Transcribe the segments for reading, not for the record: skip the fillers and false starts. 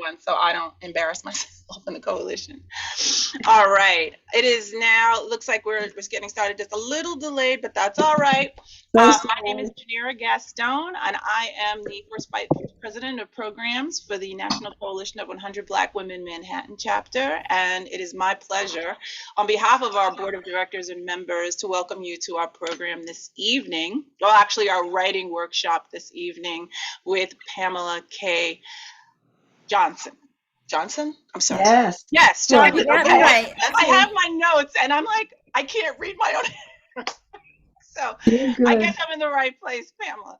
one so I don't embarrass myself in the coalition. All right. It is now, looks like we're getting started just a little delayed, but that's all right. So My name is sorry. Janira Gaston, and I am the first vice president of programs for the National Coalition of 100 Black Women Manhattan chapter. And it is my pleasure, on behalf of our board of directors and members, to welcome you to our program this evening. Well, actually, our writing workshop this evening with Pamela K. Johnson. Johnson? I'm sorry. Yes. Yes, Right. Johnson. Yeah, Okay. right. I That's have me. my notes and I'm like, I can't read my own. So You're I good. guess I'm in the right place, Pamela.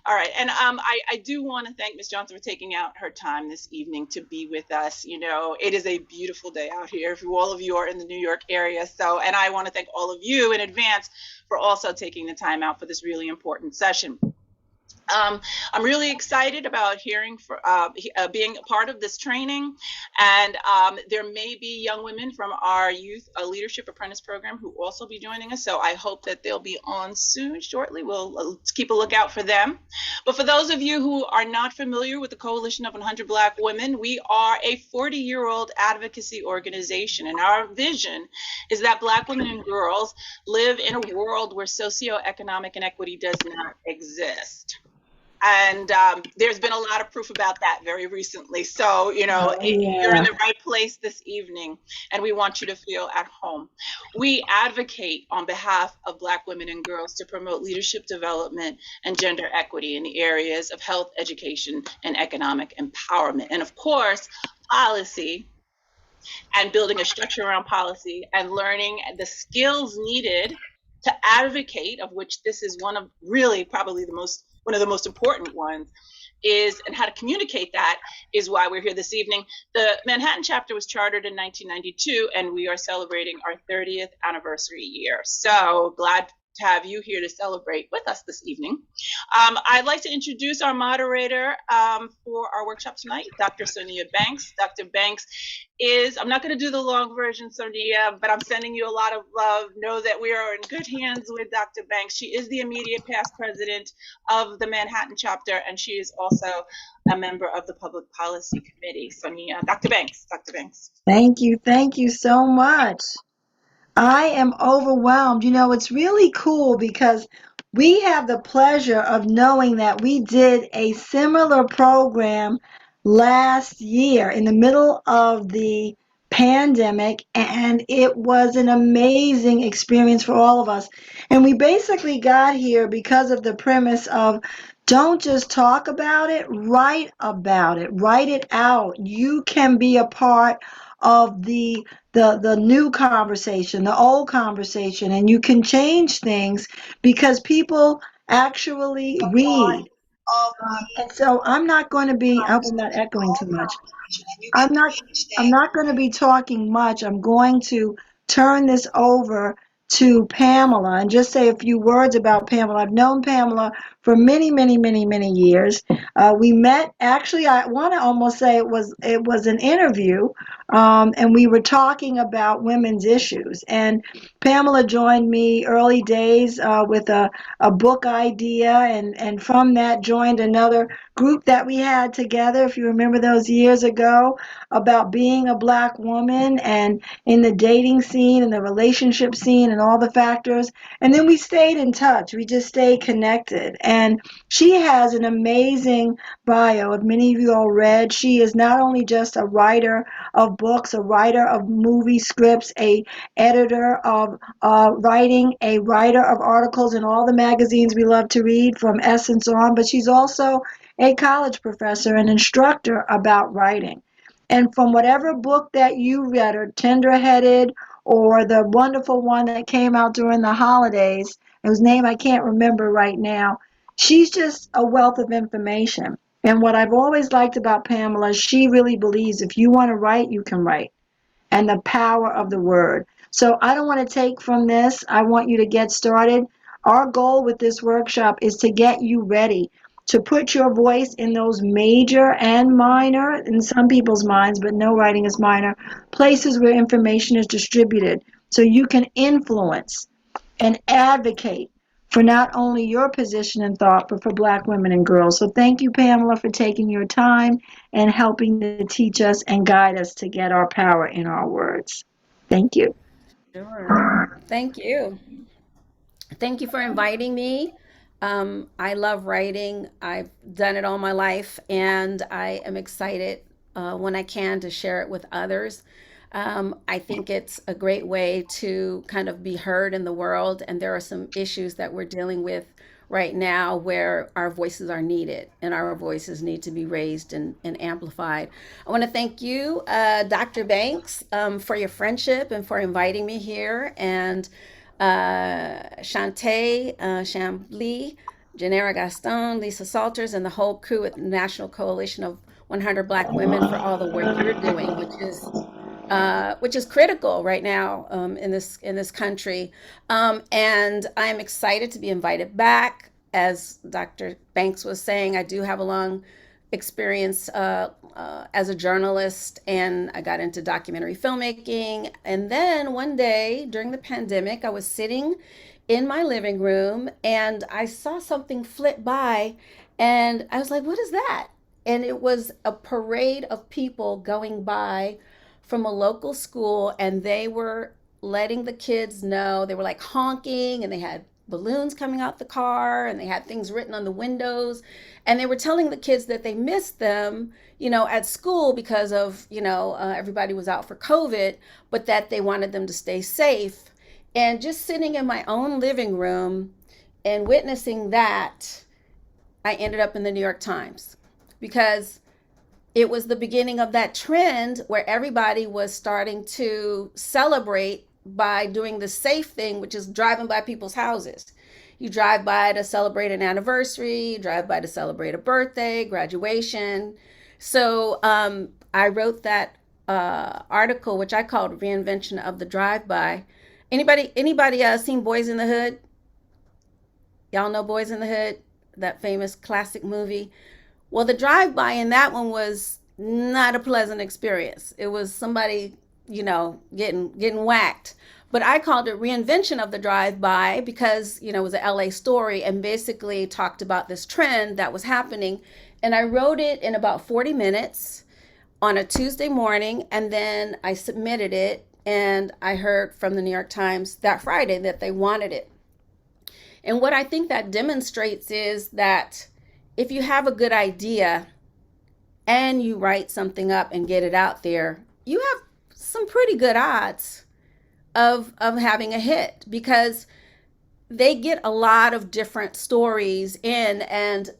All right. And I do want to thank Ms. Johnson for taking out her time this evening to be with us. You know, it is a beautiful day out here if all of you are in the New York area. So, and I want to thank all of you in advance for also taking the time out for this really important session. I'm really excited about being a part of this training, and there may be young women from our youth leadership apprentice program who also be joining us. So I hope that they'll be on soon, shortly. We'll keep a lookout for them. But for those of you who are not familiar with the Coalition of 100 Black Women, we are a 40-year-old advocacy organization, and our vision is that Black women and girls live in a world where socioeconomic inequity does not exist. And there's been a lot of proof about that very recently. So, you know, Oh, you're in yeah. the right place this evening, and we want you to feel at home. We advocate on behalf of Black women and girls to promote leadership development and gender equity in the areas of health, education, and economic empowerment. And of course, policy and building a structure around policy and learning the skills needed to advocate, of which this is one of really probably one of the most important ones, is, and how to communicate that is why we're here this evening. The Manhattan chapter was chartered in 1992, and we are celebrating our 30th anniversary year. So glad to have you here to celebrate with us this evening. I'd like to introduce our moderator for our workshop tonight, Dr. Sonia Banks. Dr. Banks I'm not going to do the long version, Sonia, but I'm sending you a lot of love. Know that we are in good hands with Dr. Banks. She is the immediate past president of the Manhattan chapter, and she is also a member of the Public Policy Committee. Sonia, Dr. Banks. Thank you. Thank you so much. I am overwhelmed. You know, it's really cool because we have the pleasure of knowing that we did a similar program last year in the middle of the pandemic, and it was an amazing experience for all of us. And we basically got here because of the premise of don't just talk about it, write it out. You can be a part of the new conversation, the old conversation, and you can change things because people actually read. And so I'm not going to be, I hope I'm not echoing too much. I'm not I'm not going to be talking much. I'm going to turn this over to Pamela and just say a few words about Pamela. I've known Pamela for many, many, many, many years. We met. Actually, I want to almost say it was an interview, and we were talking about women's issues. And Pamela joined me early days with a book idea, and from that joined another group that we had together. If you remember those years ago, about being a Black woman and in the dating scene and the relationship scene and all the factors. And then we stayed in touch. We just stayed connected. And she has an amazing bio, if many of you all read. She is not only just a writer of books, a writer of movie scripts, a editor of writing, a writer of articles in all the magazines we love to read from Essence on, but she's also a college professor and instructor about writing. And from whatever book that you read, or Tender-Headed, or the wonderful one that came out during the holidays, whose name I can't remember right now, she's just a wealth of information. And what I've always liked about Pamela, she really believes if you want to write, you can write, and the power of the word. So I don't want to take from this. I want you to get started. Our goal with this workshop is to get you ready to put your voice in those major and minor, in some people's minds, but no writing is minor, places where information is distributed so you can influence and advocate for not only your position and thought, but for Black women and girls. So thank you, Pamela, for taking your time and helping to teach us and guide us to get our power in our words. Thank you. Sure. Thank you. Thank you for inviting me. I love writing. I've done it all my life, and I am excited when I can to share it with others. I think it's a great way to kind of be heard in the world, and there are some issues that we're dealing with right now where our voices are needed and our voices need to be raised and amplified. I want to thank you, Dr. Banks, for your friendship and for inviting me here, and Shantae Chambly, Janera Gaston, Lisa Salters, and the whole crew at the National Coalition of 100 Black Women for all the work you're doing, which is critical right now in this country. And I'm excited to be invited back. As Dr. Banks was saying, I do have a long experience as a journalist, and I got into documentary filmmaking. And then one day during the pandemic, I was sitting in my living room and I saw something flit by, and I was like, what is that? And it was a parade of people going by from a local school, and they were letting the kids know. They were like honking, and they had balloons coming out the car, and they had things written on the windows, and they were telling the kids that they missed them, at school because of, everybody was out for COVID, but that they wanted them to stay safe. And just sitting in my own living room and witnessing that, I ended up in the New York Times because it was the beginning of that trend where everybody was starting to celebrate by doing the safe thing, which is driving by people's houses. You drive by to celebrate an anniversary, you drive by to celebrate a birthday, graduation. So I wrote that article, which I called "Reinvention of the Drive-By." Anybody seen Boys in the Hood? Y'all know Boys in the Hood, that famous classic movie. Well, the drive-by in that one was not a pleasant experience. It was somebody, getting whacked. But I called it "Reinvention of the Drive-By" because, it was an LA story and basically talked about this trend that was happening. And I wrote it in about 40 minutes on a Tuesday morning, and then I submitted it, and I heard from the New York Times that Friday that they wanted it. And what I think that demonstrates is that if you have a good idea and you write something up and get it out there, you have some pretty good odds of having a hit, because they get a lot of different stories in, and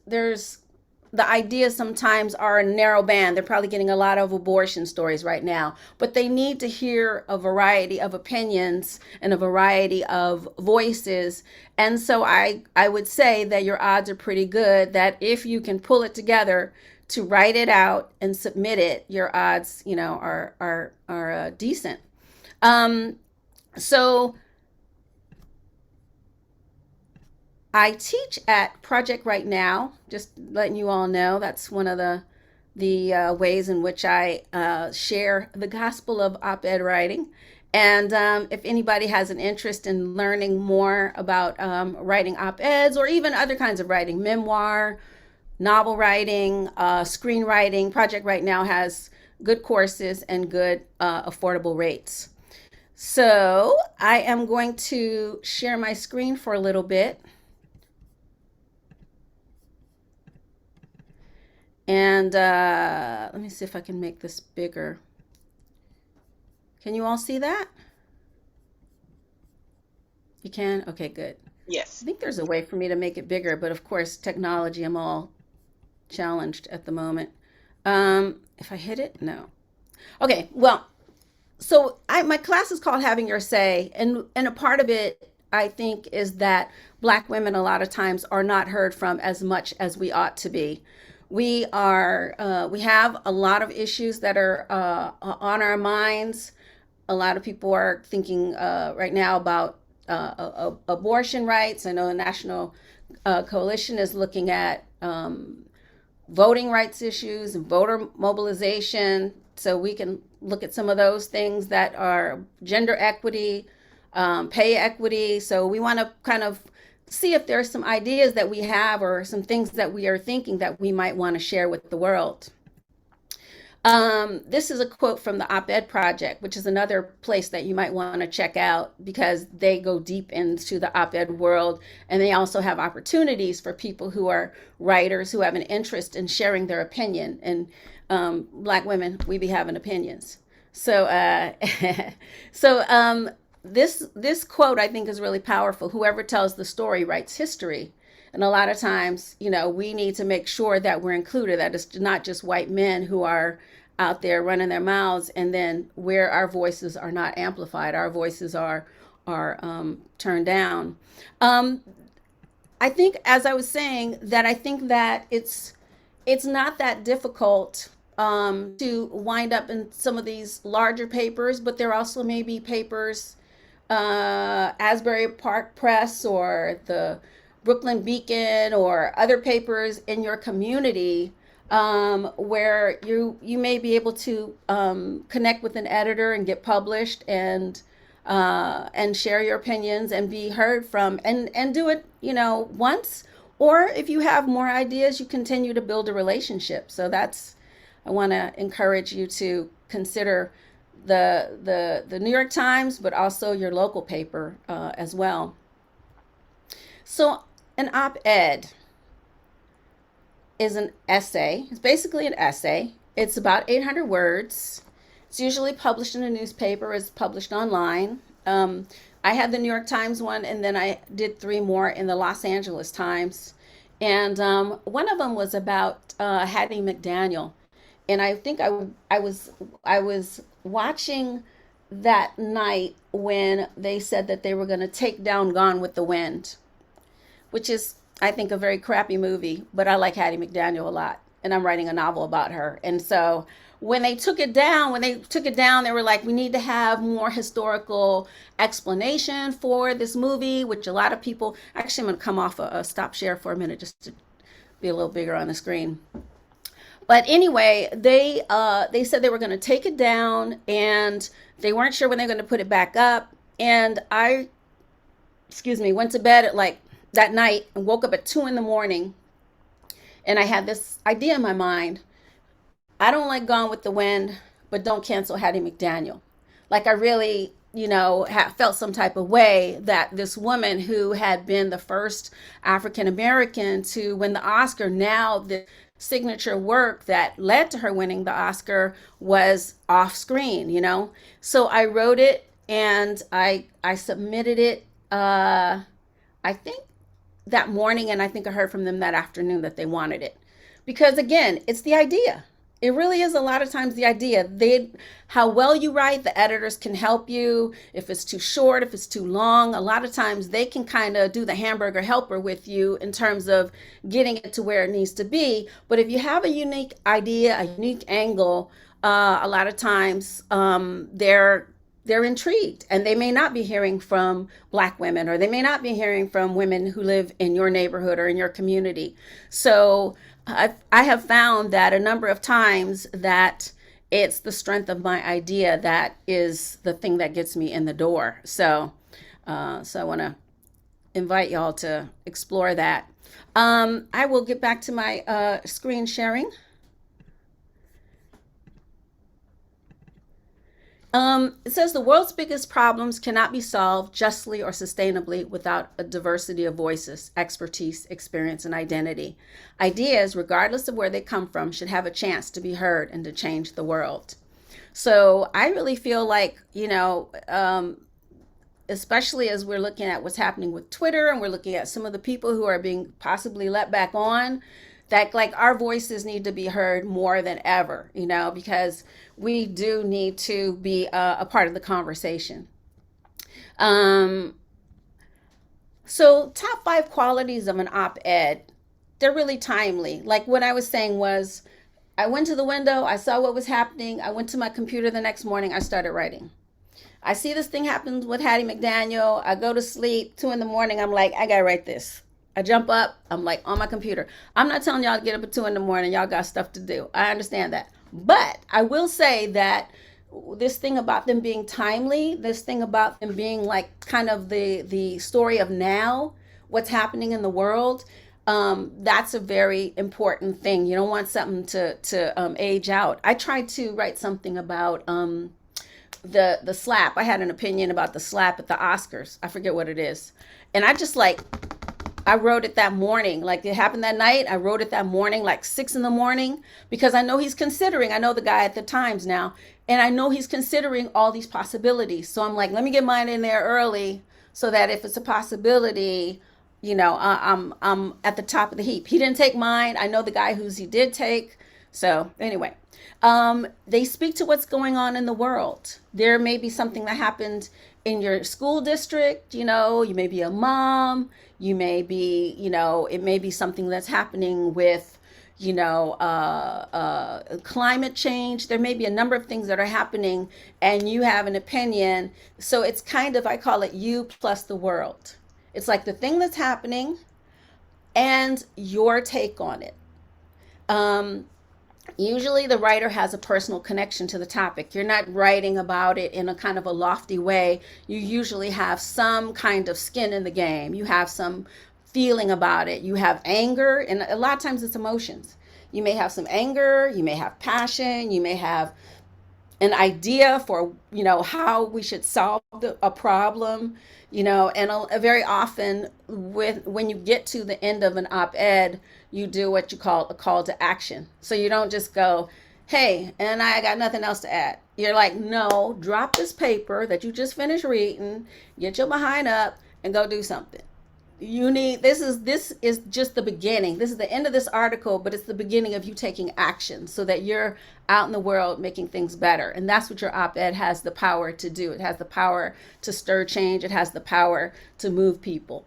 the ideas sometimes are a narrow band. They're probably getting a lot of abortion stories right now, but they need to hear a variety of opinions and a variety of voices. And so I would say that your odds are pretty good that if you can pull it together to write it out and submit it, your odds, are decent. So I teach at Project Right Now, just letting you all know. That's one of the ways in which I share the gospel of op-ed writing. And if anybody has an interest in learning more about writing op-eds or even other kinds of writing, memoir, novel writing, screenwriting, Project Right Now has good courses and good affordable rates. So I am going to share my screen for a little bit. And let me see if I can make this bigger. Can you all see that? You can? Okay, good. I Yes. think there's a way for me to make it bigger, but of course, technology, I'm all challenged at the moment. If I hit it, no. Okay, well, so my class is called Having Your Say, and a part of it, I think, is that Black women a lot of times are not heard from as much as we ought to be. We have a lot of issues that are on our minds. A lot of people are thinking right now about abortion rights. I know the National Coalition is looking at voting rights issues and voter mobilization. So we can look at some of those things that are gender equity, pay equity. So we want to kind of see if there's some ideas that we have or some things that we are thinking that we might want to share with the world. This is a quote from the Op-Ed Project, which is another place that you might want to check out because they go deep into the op-ed world, and they also have opportunities for people who are writers who have an interest in sharing their opinion. And Black women, we be having opinions. So, this quote I think is really powerful. Whoever tells the story writes history. And a lot of times, we need to make sure that we're included, that it's not just white men who are out there running their mouths, and then where our voices are not amplified, our voices are turned down. I think, as I was saying, that I think that it's not that difficult to wind up in some of these larger papers, but there also may be papers, Asbury Park Press or the Brooklyn Beacon or other papers in your community, where you may be able to connect with an editor and get published and share your opinions and be heard from, and do it once, or if you have more ideas, you continue to build a relationship. So I want to encourage you to consider the New York Times, but also your local paper as well. So an op-ed is an essay. It's basically an essay. It's about 800 words. It's usually published in a newspaper. It's published online. I had the New York Times one, and then I did 3 more in the Los Angeles Times. And one of them was about Hattie McDaniel. And I think I was watching that night when they said that they were going to take down Gone with the Wind, which is, I think, a very crappy movie, but I like Hattie McDaniel a lot, and I'm writing a novel about her. And so when they took it down, they were like, we need to have more historical explanation for this movie, which a lot of people, actually, I'm going to come off a stop share for a minute just to be a little bigger on the screen. But anyway, they said they were going to take it down, and they weren't sure when they were going to put it back up. And I, went to bed at that night and woke up at 2 a.m. and I had this idea in my mind. I don't like Gone with the Wind, but don't cancel Hattie McDaniel. Like, I really, felt some type of way that this woman who had been the first African American to win the Oscar, now the signature work that led to her winning the Oscar, was off screen, So I wrote it, and I submitted it, I think that morning, and I think I heard from them that afternoon that they wanted it. Because again, it's the idea. It really is a lot of times the idea. How well you write, the editors can help you. If it's too short, if it's too long, a lot of times they can kind of do the hamburger helper with you in terms of getting it to where it needs to be. But if you have a unique idea, a unique angle, a lot of times they're intrigued, and they may not be hearing from Black women, or they may not be hearing from women who live in your neighborhood or in your community. So I have found that a number of times that it's the strength of my idea that is the thing that gets me in the door. So I want to invite y'all to explore that. I will get back to my screen sharing. It says the world's biggest problems cannot be solved justly or sustainably without a diversity of voices, expertise, experience, and identity. Ideas, regardless of where they come from, should have a chance to be heard and to change the world. So I really feel like, especially as we're looking at what's happening with Twitter, and we're looking at some of the people who are being possibly let back on, that our voices need to be heard more than ever, because we do need to be a part of the conversation. So top 5 qualities of an op-ed, they're really timely. Like what I was saying was, I went to the window, I saw what was happening, I went to my computer the next morning, I started writing. I see this thing happen with Hattie McDaniel, I go to sleep, 2 a.m, I'm like, I gotta write this. I jump up, I'm like on my computer. I'm not telling y'all to get up at 2 a.m, y'all got stuff to do. I understand that. But I will say that this thing about them being timely, this thing about them being kind of the story of now, what's happening in the world, that's a very important thing. You don't want something to age out. I tried to write something about the slap. I had an opinion about the slap at the Oscars. I forget what it is, and I wrote it that morning. Like it happened that night. I wrote it that morning, like 6 in the morning, because I know he's considering. I know the guy at the Times now, and I know he's considering all these possibilities. So I'm like, let me get mine in there early, so that if it's a possibility, I'm at the top of the heap. He didn't take mine. I know the guy who's he did take. So anyway, they speak to what's going on in the world. There may be something that happened in your school district. You may be a mom. You may be, it may be something that's happening with, climate change. There may be a number of things that are happening, and you have an opinion. So it's kind of, I call it you plus the world. It's like the thing that's happening and your take on it. Um, Usually the writer has a personal connection to the topic. You're not writing about it in a kind of a lofty way. You usually have some kind of skin in the game. You have some feeling about it. You have anger, and a lot of times it's emotions. You may have some anger, you may have passion, you may have an idea for how we should solve a problem, and very often when you get to the end of an op-ed, you do what you call a call to action. So you don't just go, hey, and I got nothing else to add. You're like, no, drop this paper that you just finished reading, get your behind up, and go do something. This is just the beginning. This is the end of this article, but it's the beginning of you taking action so that you're out in the world making things better. And that's what your op-ed has the power to do. It has the power to stir change. It has the power to move people.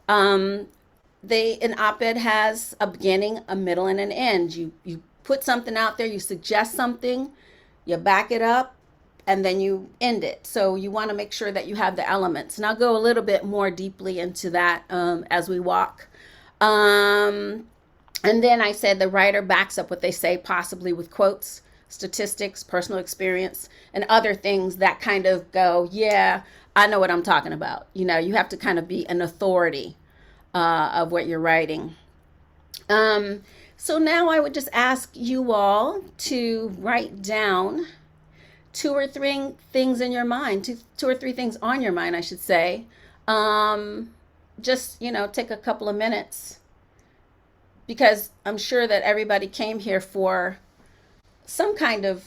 um an op-ed has a beginning, a middle, and an end. You put something out there, you suggest something, you back it up, and then you end it. So you want to make sure that you have the elements. And I'll go a little bit more deeply into that as we walk. Um, and then I said the writer backs up what they say, possibly with quotes, statistics, personal experience, and other things that kind of go, yeah, I know what I'm talking about. You have to kind of be an authority of what you're writing. Um, so now I would just ask you all to write down two or three things in your mind, two or three things on your mind, I should say. Um, just, take a couple of minutes, because I'm sure that everybody came here for some kind of,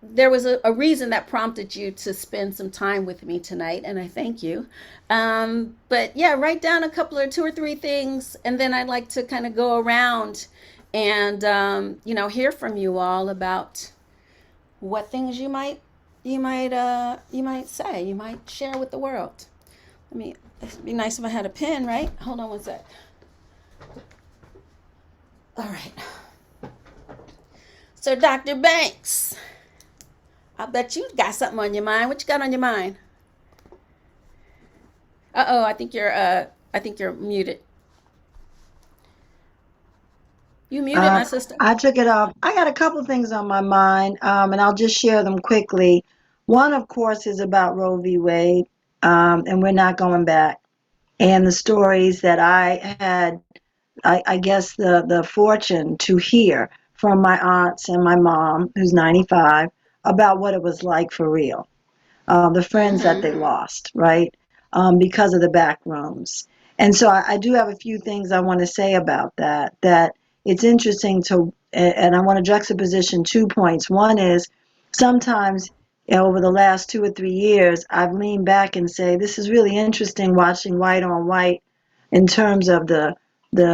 there was a reason that prompted you to spend some time with me tonight, and I thank you. But yeah, write down a couple or two or three things, and then I'd like to kind of go around and, hear from you all about what things you might say, you might share with the world. It'd be nice if I had a pen, right? Hold on one sec. All right. So, Dr. Banks, I bet you got something on your mind. What you got on your mind? Uh-oh, I think you're muted. You muted, Uh, my sister. I took it off. I got a couple things on my mind, and I'll just share them quickly. One, of course, is about Roe v. Wade, and we're not going back. And the stories that I had, I guess, the fortune to hear from my aunts and my mom, who's 95, about what it was like for real. The friends that Mm-hmm. they lost, right? Because of the back rooms. And so I do have a few things I want to say about that, that it's interesting to, and I want to juxtaposition 2 points. One is sometimes over the last 2 or 3 years, I've leaned back and say, this is really interesting watching white on white in terms of the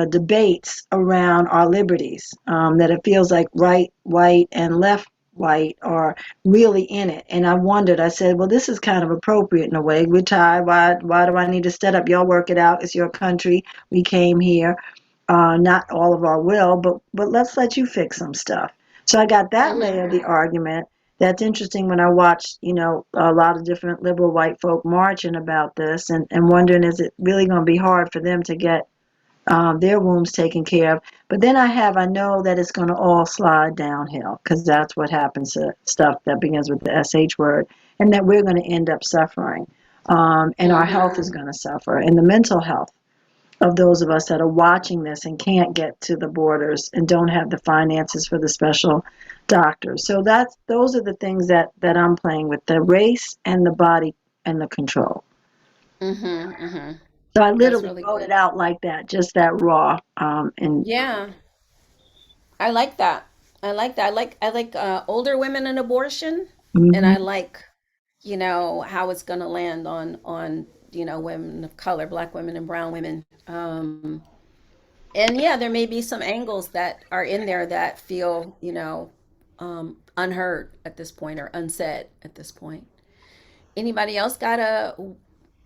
debates around our liberties, that it feels like right, white, and left, white are really in it. And I wondered, I said, well, this is kind of appropriate in a way. We're tired. Why do I need to set up? Y'all work it out. It's your country. We came here. Not all of our will, but let's let you fix some stuff. So I got that Mm-hmm. layer of the argument. That's interesting when I watch, a lot of different liberal white folk marching about this, and wondering, is it really going to be hard for them to get their wounds taken care of? But then I know that it's going to all slide downhill, because that's what happens to stuff that begins with the SH word, and that we're going to end up suffering. And our health is going to suffer, and the mental health of those of us that are watching this and can't get to the borders and don't have the finances for the special doctors. So those are the things that I'm playing with: the race and the body and the control. So I That's literally really wrote good. it out like that, just that raw. And Yeah, I like that. I like that. I like older women and abortion, and mhm. I like, how it's gonna land on women of color, black women and brown women. And yeah, there may be some angles that are in there that feel, unheard at this point or unsaid at this point. Anybody else got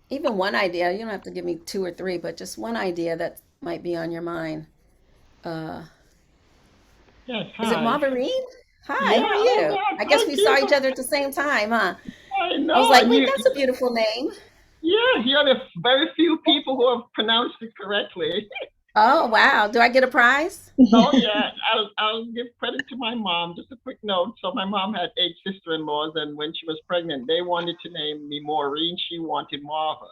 even one idea? You don't have to give me two or three, but just one idea that might be on your mind. Uh, Yes, is it hi. Marvarine? Hi, Yeah, how are oh you? God, I guess thank we saw you. each other at the same time, huh? I I was know, like, and wait, you, that's a beautiful name. yeah, you're the very few people who have pronounced it correctly. Oh, wow. Do I get a prize? Oh yeah, I'll give credit to my mom. Just a quick note. So my mom had 8 sister-in-laws, and when she was pregnant, they wanted to name me Maureen. She wanted Marva.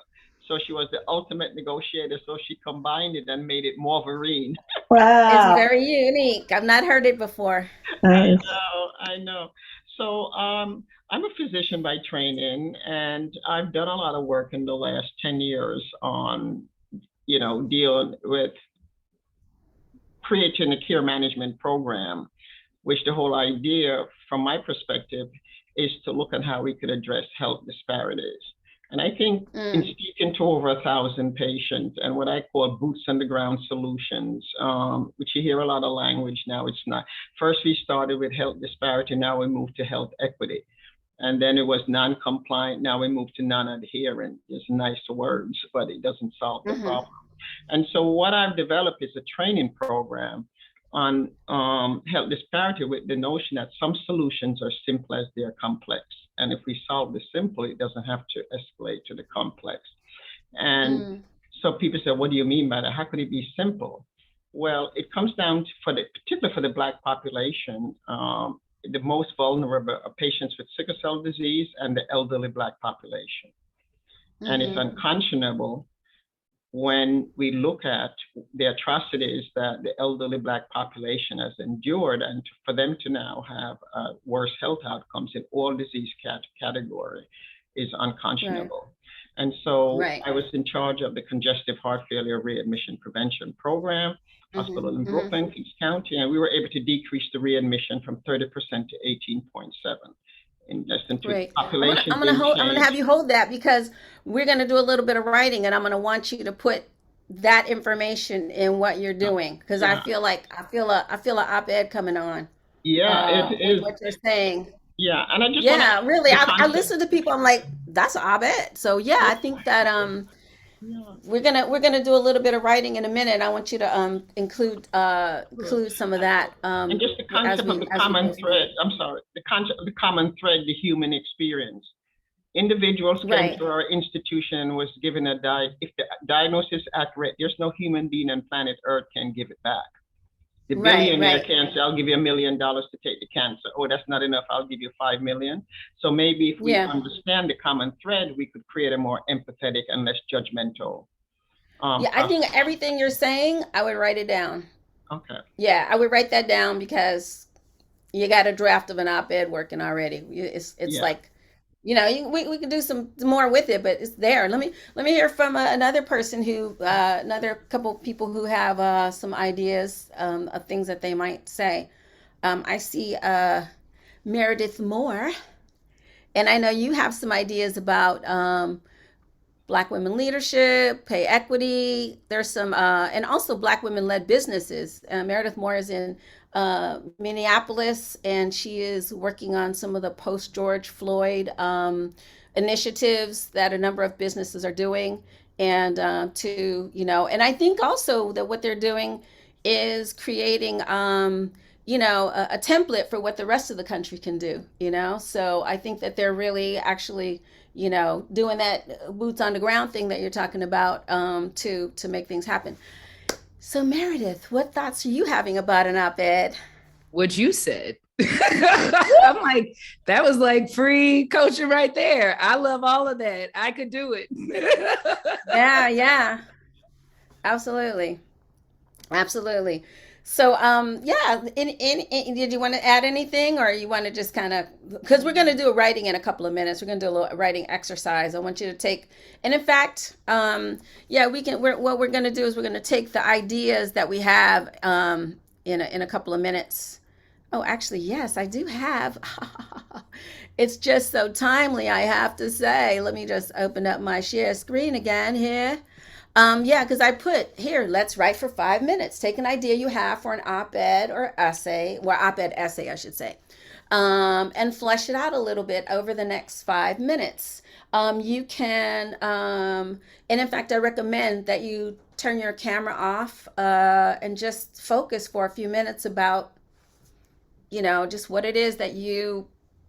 So she was the ultimate negotiator. So she combined it and made it Marvarine. It's Wow. very unique. I've not heard it before. I Nice. know, I know. So I'm a physician by training, and I've done a lot of work in the last 10 years on, dealing with creating a care management program, which the whole idea, from my perspective, is to look at how we could address health disparities. And I think in Mm, speaking to over 1,000 patients and what I call boots on the ground solutions, which you hear a lot of language now, it's not. First, we started with health disparity. Now we moved to health equity. And then it was non-compliant. Now we moved to non-adherent. It's nice words, but it doesn't solve the hmm problem. And so what I've developed is a training program on health disparity with the notion that some solutions are simple as they're complex. And if we solve the simple, it doesn't have to escalate to the complex. And mm, so people say, what do you mean by that? How could it be simple? Well, it comes down to, particularly for the Black population, the most vulnerable are patients with sickle cell disease and the elderly Black population. And it's hmm unconscionable when we look at the atrocities that the elderly Black population has endured, and for them to now have worse health outcomes in all disease category is Right, unconscionable. And so right. I was in charge of the congestive heart failure readmission prevention program, hmm hospital in hmm Brooklyn, Kings County, and we were able to decrease the readmission from 30% to 18.7 in less than two. Great. Population didn't I'm gonna change. have you hold that because we're gonna do a little bit of writing, and I'm gonna want you to put that information in what you're Uh, doing because I yeah, feel like I feel a op-ed coming on yeah, it with is. what you're saying. Yeah, and I just want to Yeah, really. the I concept. listen to people. I'm like, that's an op-ed. So yeah, Yeah, I think that yeah. we're gonna do a little bit of writing in a minute. I want you to Sure. include some of that And just the as concept of we the as we common go thread. forward. I'm sorry, the concept of the common thread, the human experience. Individuals came Right, to our institution and was given a if the diagnosis is accurate, there's no human being on planet Earth can give it back. The right, billionaire right. can say, I'll give you $1 million to take the cancer. Oh, that's not enough. I'll give you 5 million. So maybe if we Yeah. understand the common thread, we could create a more empathetic and less judgmental Yeah, I think process. everything you're saying, I would write it down. Okay. Yeah, I would write that down because you got a draft of an op-ed working already. It's Yeah. like, we can do some more with it, but it's there. Let me hear from another person who another couple people who have some ideas of things that they might say. I see Meredith Moore, and I know you have some ideas about Black women leadership, pay equity. There's some, and also Black women led businesses. Meredith Moore is in Minneapolis, and she is working on some of the post George Floyd initiatives that a number of businesses are doing. And and I think also that what they're doing is creating, a template for what the rest of the country can do, So I think that they're really actually doing that boots on the ground thing that you're talking about to make things happen. So Meredith, what thoughts are you having about an op-ed? What you said. I'm like, that was like free coaching right there. I love all of that. I could do it. Yeah, yeah, absolutely. Absolutely. So, yeah, did you want to add anything or you want to just kind of, because we're going to do a writing in a couple of minutes. We're going to do a little writing exercise. I want you to take, and in fact, yeah, what we're going to do is we're going to take the ideas that we have in a couple of minutes. Oh, actually, yes, I do have. It's just so timely, I have to say. Let me just open up my share screen again here. Yeah, because I put here, let's write for 5 minutes. Take an idea you have for an op-ed or essay, well, op-ed essay, I should say, and flesh it out a little bit over the next 5 minutes. You can, and in fact, I recommend that you turn your camera off and just focus for a few minutes about, just what it is that you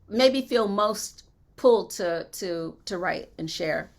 maybe feel most pulled to write and share.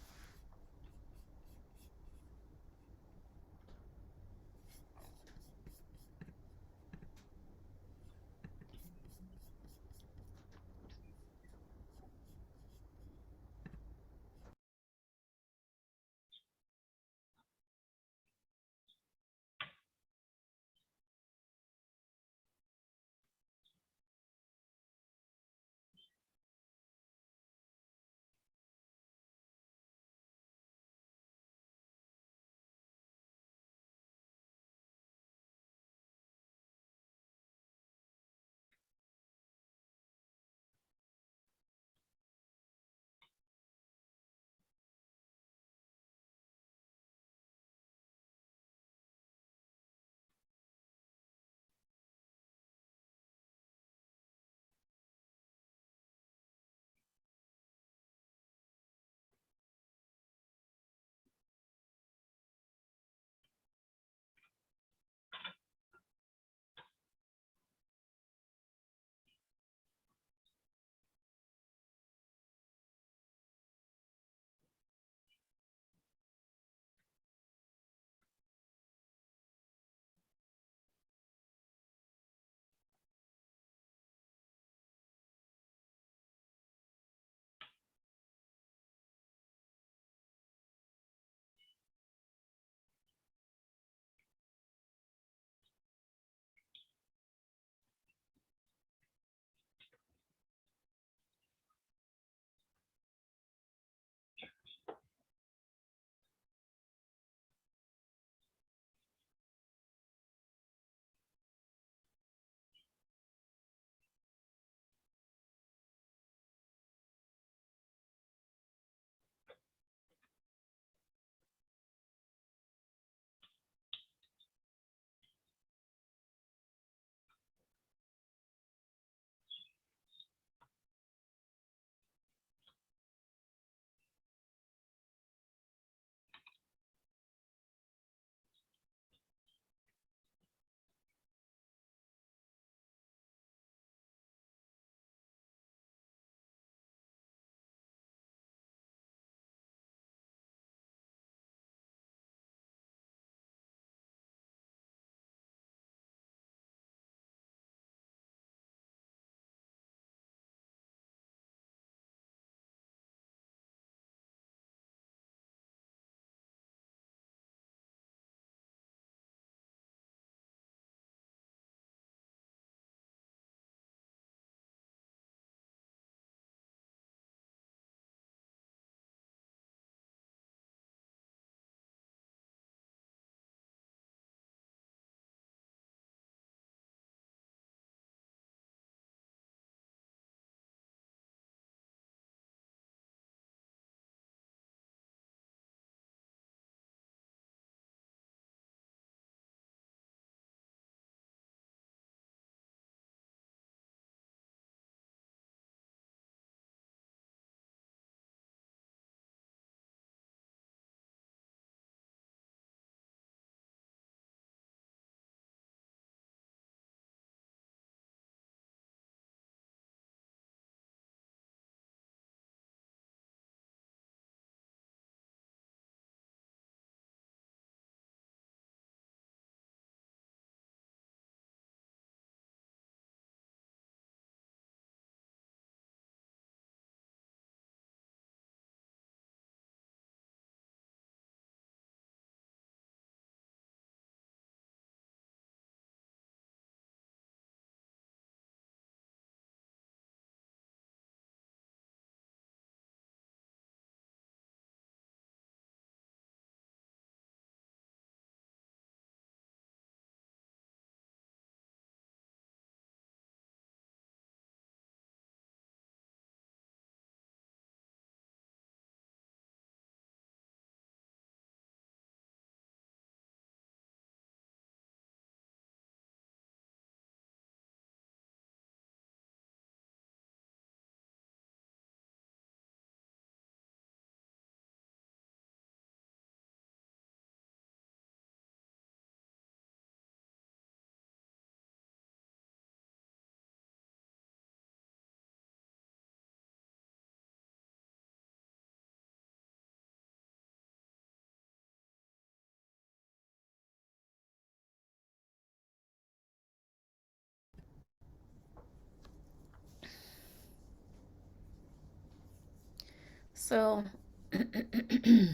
So if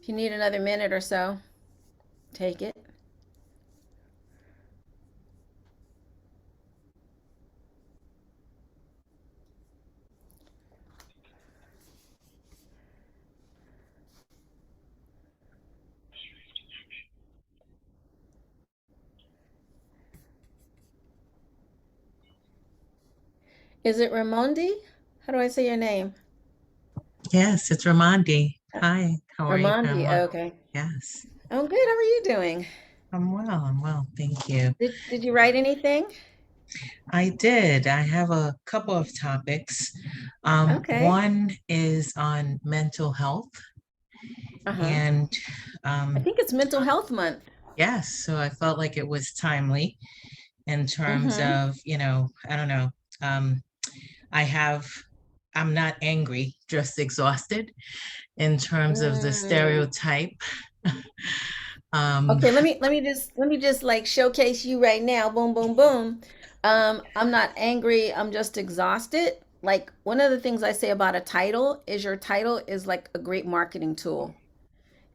you need another minute or so, take it. Is it Ramondi? How do I say your name? Yes, it's Ramandi. Hi, how are you, Ramondi. Pamela? Okay. Yes, I'm good. How are you doing? I'm well. I'm well. Thank you. Did you write anything? I did. I have a couple of topics. Okay. One is on mental health, Uh-huh. and I um, think it's Mental Health Month. yes, so I felt like it was timely in terms Mm-hmm. of, I don't know. Um, I have, I'm not angry, just exhausted in terms of the Mm. stereotype. Um, Okay, let me just like showcase you right now. Boom, boom, boom. I'm not angry. I'm just exhausted. Like one of the things I say about a title is your title is like a great marketing tool.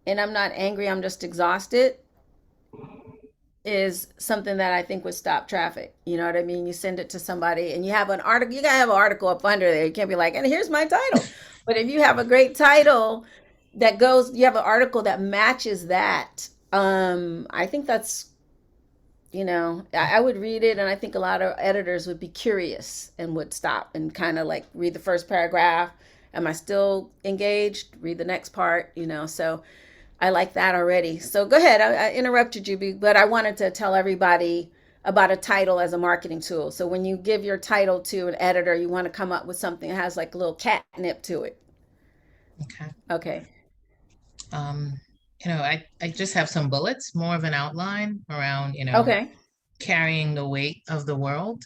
And I'm not angry. I'm just exhausted is something that I think would stop traffic. You know what I mean? You send it to somebody and you have an article, you gotta have an article up under there. You can't be like, and here's my title. But if you have a great title that goes, you have an article that matches that. I think that's, I would read it and I think a lot of editors would be curious and would stop and kind of like read the first paragraph. Am I still engaged? Read the next part, so I like that already. So go ahead. I interrupted you, but I wanted to tell everybody about a title as a marketing tool. So when you give your title to an editor, you want to come up with something that has like a little catnip to it. okay. Okay. Um, I just have some bullets, more of an outline around, Okay. carrying the weight of the world.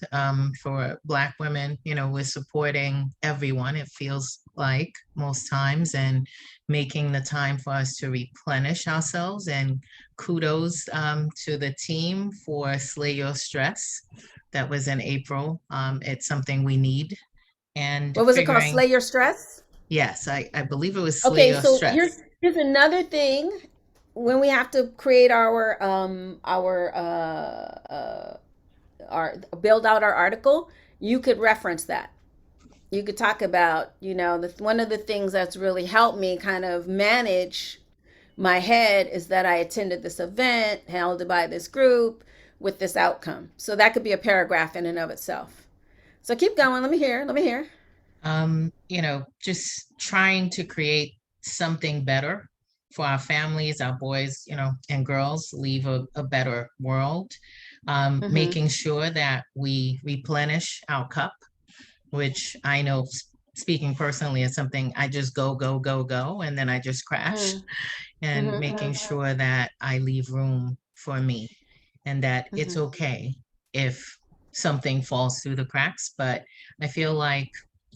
For Black women, we're supporting everyone, it feels like most times, and making the time for us to replenish ourselves. And kudos to the team for Slay Your Stress. That was in April. It's something we need. And What was it called? figuring, Slay Your Stress? yes, I believe it was Slay Okay, Your so Stress. here's another thing when we have to create our build out our article, you could reference that. You could talk about, one of the things that's really helped me kind of manage my head is that I attended this event held by this group with this outcome. So that could be a paragraph in and of itself. So keep going. Let me hear. Let me hear. Just trying to create something better for our families, our boys, and girls, leave a better world. Mm-hmm. Making sure that we replenish our cup, which I know, speaking personally, is something I just go, go, go, go, and then I just crash. And Mm-hmm. making sure that I leave room for me and that it's Mm-hmm. okay if something falls through the cracks. But I feel like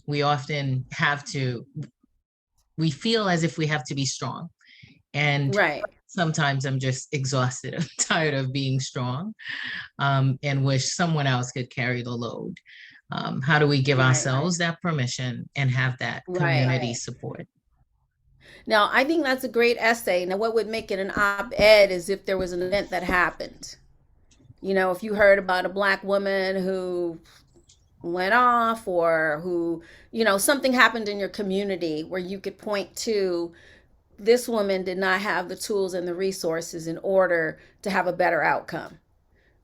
we often we feel as if we have to be strong. And Right. sometimes I'm just exhausted. I'm tired of being strong, and wish someone else could carry the load. How do we give Right. ourselves that permission and have that Right. community support? Now, I think that's a great essay. Now, what would make it an op-ed is if there was an event that happened. If you heard about a Black woman who went off or who, something happened in your community where you could point to this woman did not have the tools and the resources in order to have a better outcome.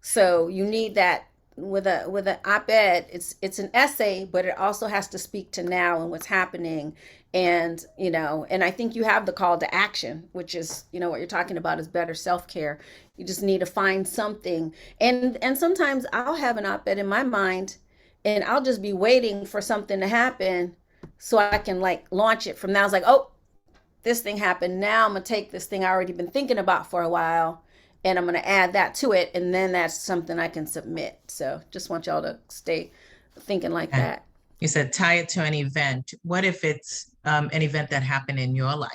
So you need that with an op-ed. It's an essay, but it also has to speak to now and what's happening. And and I think you have the call to action, which is what you're talking about is better self-care. You just need to find something, and sometimes I'll have an op-ed in my mind, and I'll just be waiting for something to happen so I can like launch it from now. It's like, oh, this thing happened. Now I'm gonna take this thing I already been thinking about for a while and I'm gonna add that to it, and then that's something I can submit. So just want y'all to stay thinking like And that. you said tie it to an event. What if it's an event that happened in your life?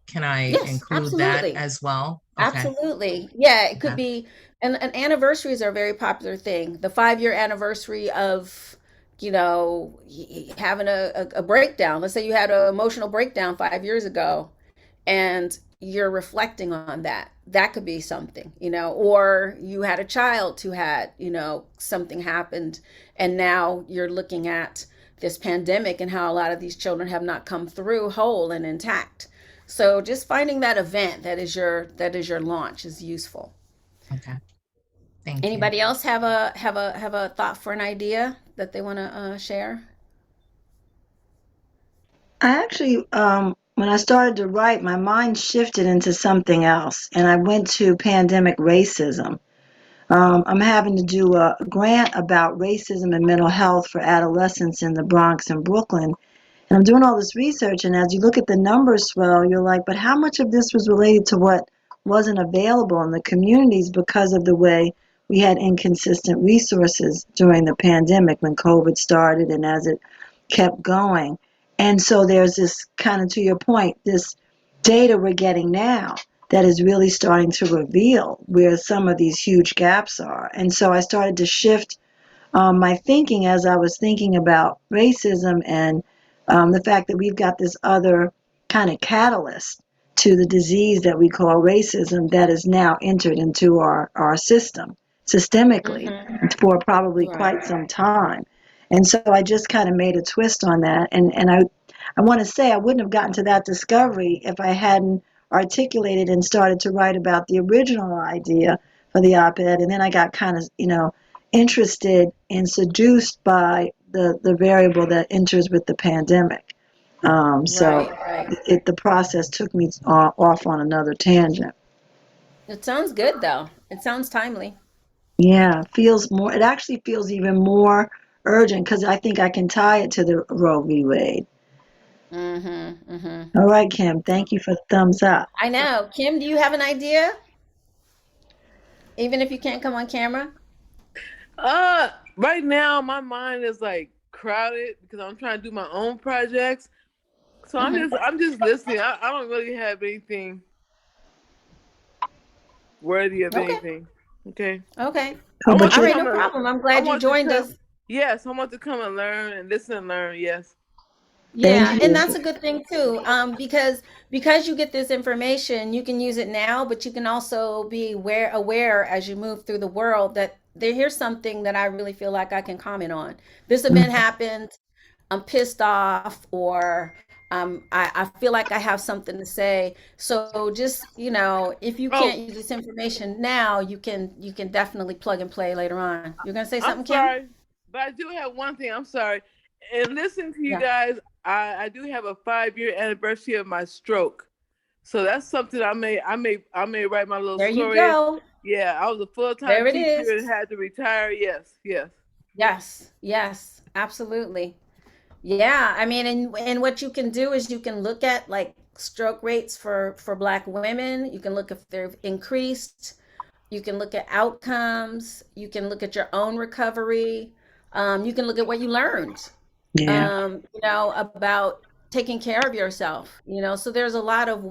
Can I Yes, include that absolutely. as well? Okay. Absolutely. Yeah, it could Okay. be, and anniversaries are a very popular thing. The 5-year anniversary of, having a breakdown. Let's say you had an emotional breakdown 5 years ago, and you're reflecting on that. That could be something, or you had a child who had, something happened, and now you're looking at this pandemic and how a lot of these children have not come through whole and intact. So just finding that event that is your launch is useful. Okay. Thank you. Anybody else have a thought for an idea that they want to share? I actually, when I started to write, my mind shifted into something else, and I went to pandemic racism. I'm having to do a grant about racism and mental health for adolescents in the Bronx and Brooklyn. And I'm doing all this research, and as you look at the numbers swell, you're like, but how much of this was related to what wasn't available in the communities because of the way we had inconsistent resources during the pandemic when COVID started and as it kept going? And so there's this kind of, to your point, this data we're getting now that is really starting to reveal where some of these huge gaps are. And so I started to shift my thinking as I was thinking about racism and the fact that we've got this other kind of catalyst to the disease that we call racism that is now entered into our system systemically Mm-hmm. for probably Right. quite some time. And so I just kind of made a twist on that. And I want to say I wouldn't have gotten to that discovery if I hadn't articulated and started to write about the original idea for the op-ed. And then I got kind of, interested and seduced by the variable that enters with the pandemic. So Right, right. the process took me off on another tangent. It sounds good though. It sounds timely. Yeah, feels more. It actually feels even more urgent because I think I can tie it to the Roe v. Wade. Mm-hmm. Mm-hmm. All right, Kim. Thank you for the thumbs up. I know. Kim, do you have an idea? Even if you can't come on camera? Right now my mind is like crowded because I'm trying to do my own projects. So Mm-hmm. I'm just listening. I don't really have anything worthy of Okay. anything. Okay. Okay. Oh, I but want All to you're right, no come and problem. I'm I glad you want to joined come. us. Yes, I want to come and learn and listen and learn. Yes. thank Yeah, and you. that's a good thing too. Because you get this information, you can use it now, but you can also be aware as you move through the world that here's something that I really feel like I can comment on. This event happened. I'm pissed off, or I feel like I have something to say. So just if you Oh, can't use this information now, you can definitely plug and play later on. You're gonna say I'm something, Kim? sorry, but I do have one thing. I'm sorry. And listening to you Yeah. guys, I do have a 5-year anniversary of my stroke. So that's something I may write my little There you story. go. Yeah, I was a full-time There it teacher is. and had to retire. Yes, yes. Yes, yes, absolutely. Yeah, I mean, and what you can do is you can look at like stroke rates for Black women. You can look if they've increased. You can look at outcomes. You can look at your own recovery. You can look at what you learned. Yeah. About taking care of yourself. So there's a lot of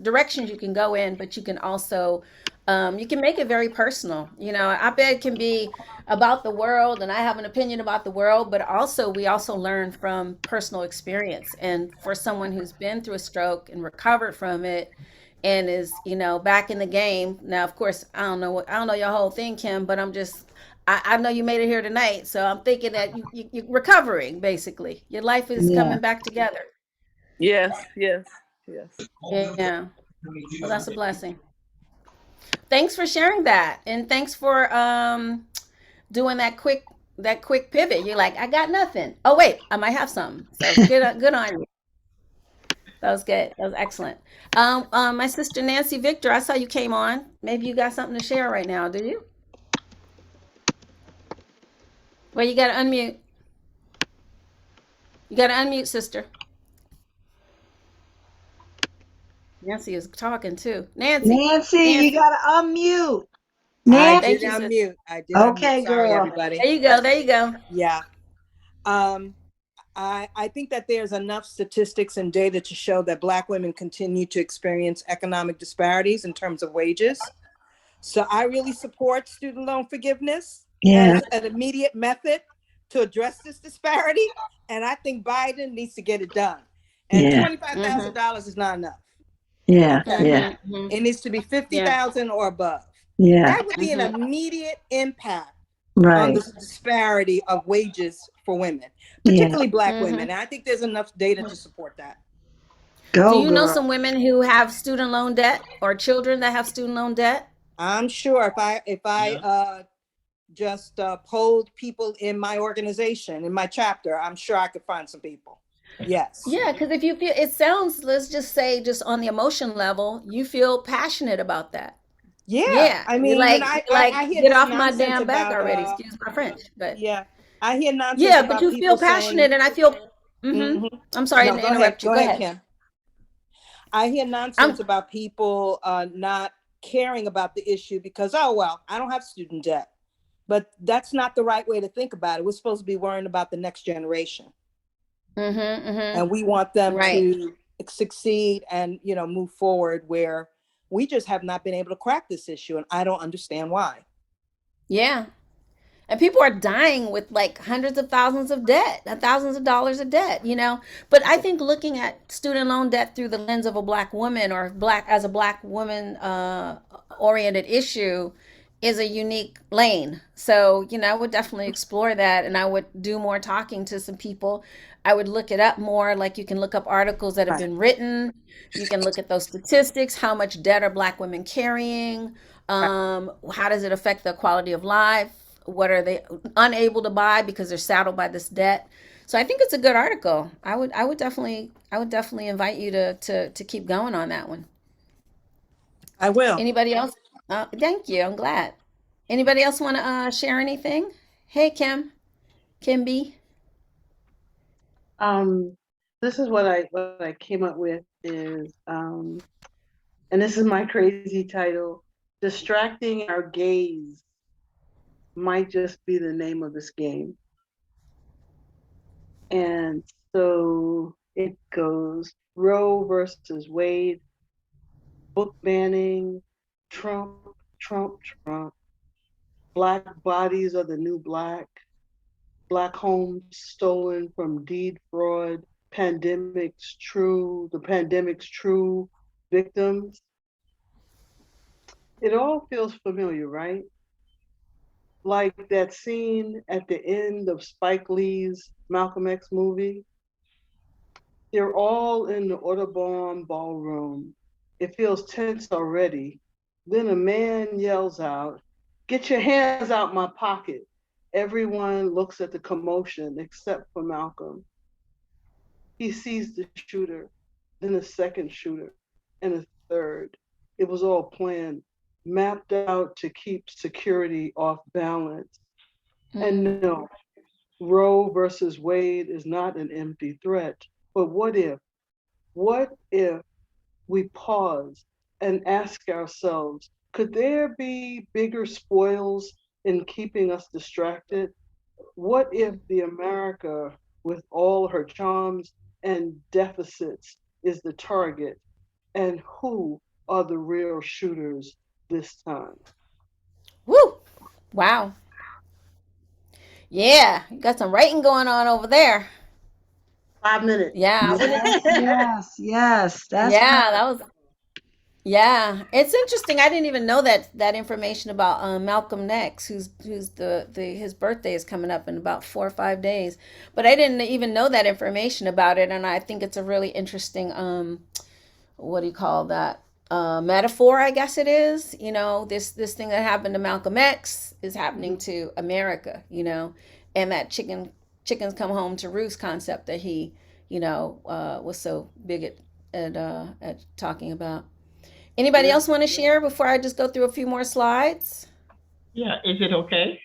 directions you can go in, but you can also you can make it very personal. Op-ed can be about the world, and I have an opinion about the world, but also we also learn from personal experience. And for someone who's been through a stroke and recovered from it, and is back in the game now. Of course, I don't know your whole thing, Kim, but I know you made it here tonight, so I'm thinking that you're recovering. Basically, your life is Yeah. coming back together. Yes, yes, yes. Yeah, well, that's a blessing. Thanks for sharing that, and thanks for doing that quick pivot. You're like, I got nothing. Oh wait, I might have something. So good on you. That was good. That was excellent. My sister Nancy Victor, I saw you came on. Maybe you got something to share right now. Do you? Well, you got to unmute. You got to unmute, sister. Nancy is talking too. Nancy. Nancy, you Nancy. got to unmute. I Nancy. did Thank you, sister. unmute. I did unmute. Okay, Sorry, girl. everybody. There you go. There you go. Yeah. Um, I think that there's enough statistics and data to show that Black women continue to experience economic disparities in terms of wages. So I really support student loan forgiveness Yeah. as an immediate method to address this disparity. And I think Biden needs to get it done. And Yeah. $25,000 is not enough. Yeah. Okay. Yeah. It needs to be 50,000 or above. Yeah. That would be an immediate impact on Right. the disparity of wages for women, Yeah. particularly Black women. And I think there's enough data to support that. Do Go, you know girl. some women who have student loan debt or children that have student loan debt? I'm sure if I just polled people in my organization, in my chapter, I'm sure I could find some people. Yes. Yeah, because if you feel, it sounds, let's just say, just on the emotion level, you feel passionate about that. Yeah. Yeah, I you're mean, like, I hear get this off my nonsense damn back about, already. Excuse my French, but yeah, I hear nonsense yeah, about but you people feel passionate, and I feel. Mhm. I'm sorry No, to interrupt you. Go Go ahead, ahead. Kim. I hear nonsense about people not caring about the issue because, oh, well, I don't have student debt. But that's not the right way to think about it. We're supposed to be worrying about the next generation. And we want them to succeed and, you know, move forward, where we just have not been able to crack this issue. And I don't understand why. Yeah. And people are dying with like hundreds of thousands of debt, thousands of dollars of debt, you know. But I think looking at student loan debt through the lens of a Black woman, or as a Black woman oriented issue, is a unique lane. So, you know, I would definitely explore that, and I would do more talking to some people. I would look it up more. Like, you can look up articles that have been written. You can look at those statistics. How much debt are Black women carrying? How does it affect the quality of life? What are they unable to buy because they're saddled by this debt? So I think it's a good article. I would definitely invite you to keep going on that one. I will. Anybody else? Thank you. I'm glad. Anybody else want to share anything? Hey, Kim B. This is what I came up with is, and this is my crazy title: Distracting Our Gaze Might Just Be the Name of This Game. And so it goes: Roe versus Wade, book banning, Trump, Black bodies are the new black, Black homes stolen from deed fraud, the pandemic's true victims. It all feels familiar, right? Like that scene at the end of Spike Lee's Malcolm X movie. They're all in the Audubon ballroom. It feels tense already. Then a man yells out, "Get your hands out my pocket." Everyone looks at the commotion except for Malcolm. He sees the shooter, then a second shooter, and a third. It was all planned, mapped out to keep security off balance. And no, Roe versus Wade is not an empty threat. But what if we pause and ask ourselves, could there be bigger spoils in keeping us distracted? What if the America, with all her charms and deficits, is the target? And who are the real shooters this time? Woo! Wow. Yeah, you got some writing going on over there. 5 minutes. Yeah. Yes. That's Yeah, that was. Yeah, it's interesting. I didn't even know that information about Malcolm X, who's the his birthday is coming up in about 4 or 5 days. But I didn't even know that information about it, and I think it's a really interesting what do you call that? Metaphor, I guess it is. You know, this thing that happened to Malcolm X is happening to America. You know, and that chickens come home to roost concept that he, you know, was so big at talking about. Anybody else want to share before I just go through a few more slides? Yeah, is it okay?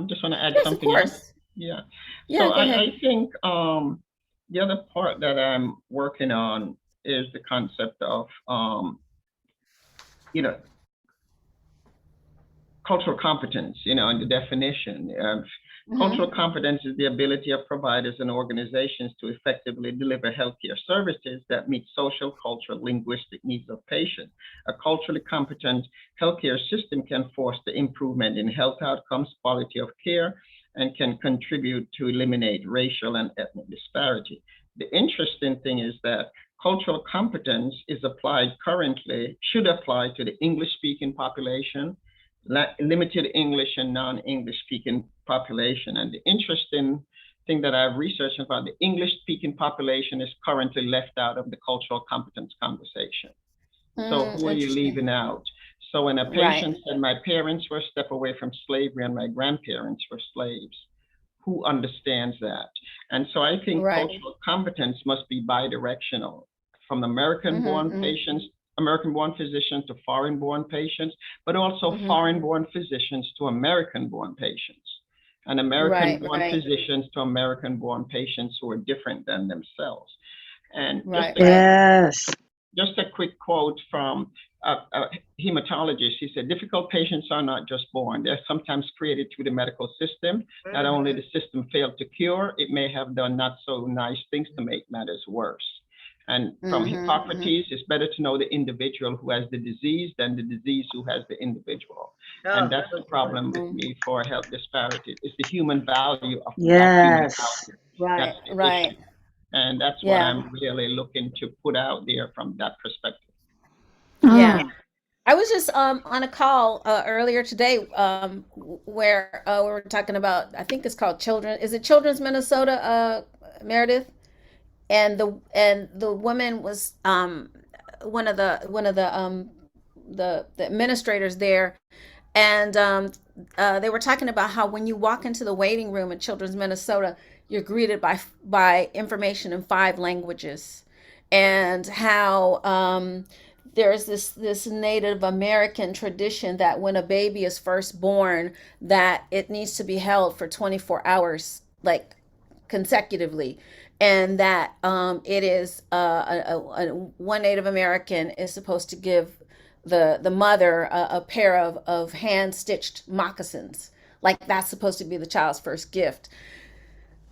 Just want to add Yes, something of course. else. Yeah. Yeah, So go ahead. I think the other part that I'm working on is the concept of, you know, cultural competence, and the definition. Cultural competence is the ability of providers and organizations to effectively deliver healthcare services that meet social, cultural, linguistic needs of patients. A culturally competent healthcare system can foster improvement in health outcomes, quality of care, and can contribute to eliminate racial and ethnic disparity. The interesting thing is that cultural competence is should apply to the English-speaking population, limited English and non-English speaking population. And the interesting thing that I've researched about the English speaking population is currently left out of the cultural competence conversation. So who are you leaving out? So when a patient said my parents were a step away from slavery and my grandparents were slaves, who understands that? And so I think cultural competence must be bidirectional, from American-born patients, American-born physicians to foreign-born patients, but also foreign-born physicians to American-born patients, and American-born physicians to American-born patients who are different than themselves. And just a quick quote from a hematologist. He said, difficult patients are not just born. They're sometimes created through the medical system. Not only the system failed to cure, it may have done not so nice things to make matters worse. And from Hippocrates, it's better to know the individual who has the disease than the disease who has the individual. And that's the problem with me for health disparity. It's the human value of that human value. And that's what I'm really looking to put out there from that perspective. Yeah. I was just on a call earlier today where we were talking about, I think it's called Children's Minnesota, Meredith? And the woman was one of the administrators there, and they were talking about how when you walk into the waiting room at Children's Minnesota, you're greeted by information in 5 languages, and how there's this Native American tradition that when a baby is first born, that it needs to be held for 24 hours, like consecutively. And that it is one Native American is supposed to give the mother a pair of hand-stitched moccasins. Like that's supposed to be the child's first gift.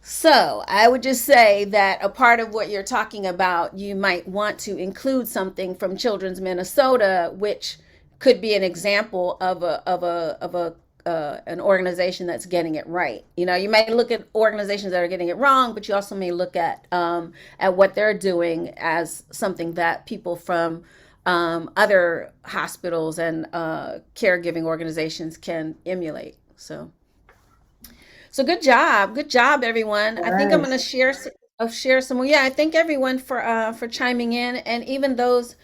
So I would just say that a part of what you're talking about, you might want to include something from Children's Minnesota, which could be an example of an organization that's getting it right. You may look at organizations that are getting it wrong, but you also may look at what they're doing as something that people from other hospitals and caregiving organizations can emulate. So good job, everyone. I think I'm going to share some more. Yeah, I thank everyone for chiming in, and even those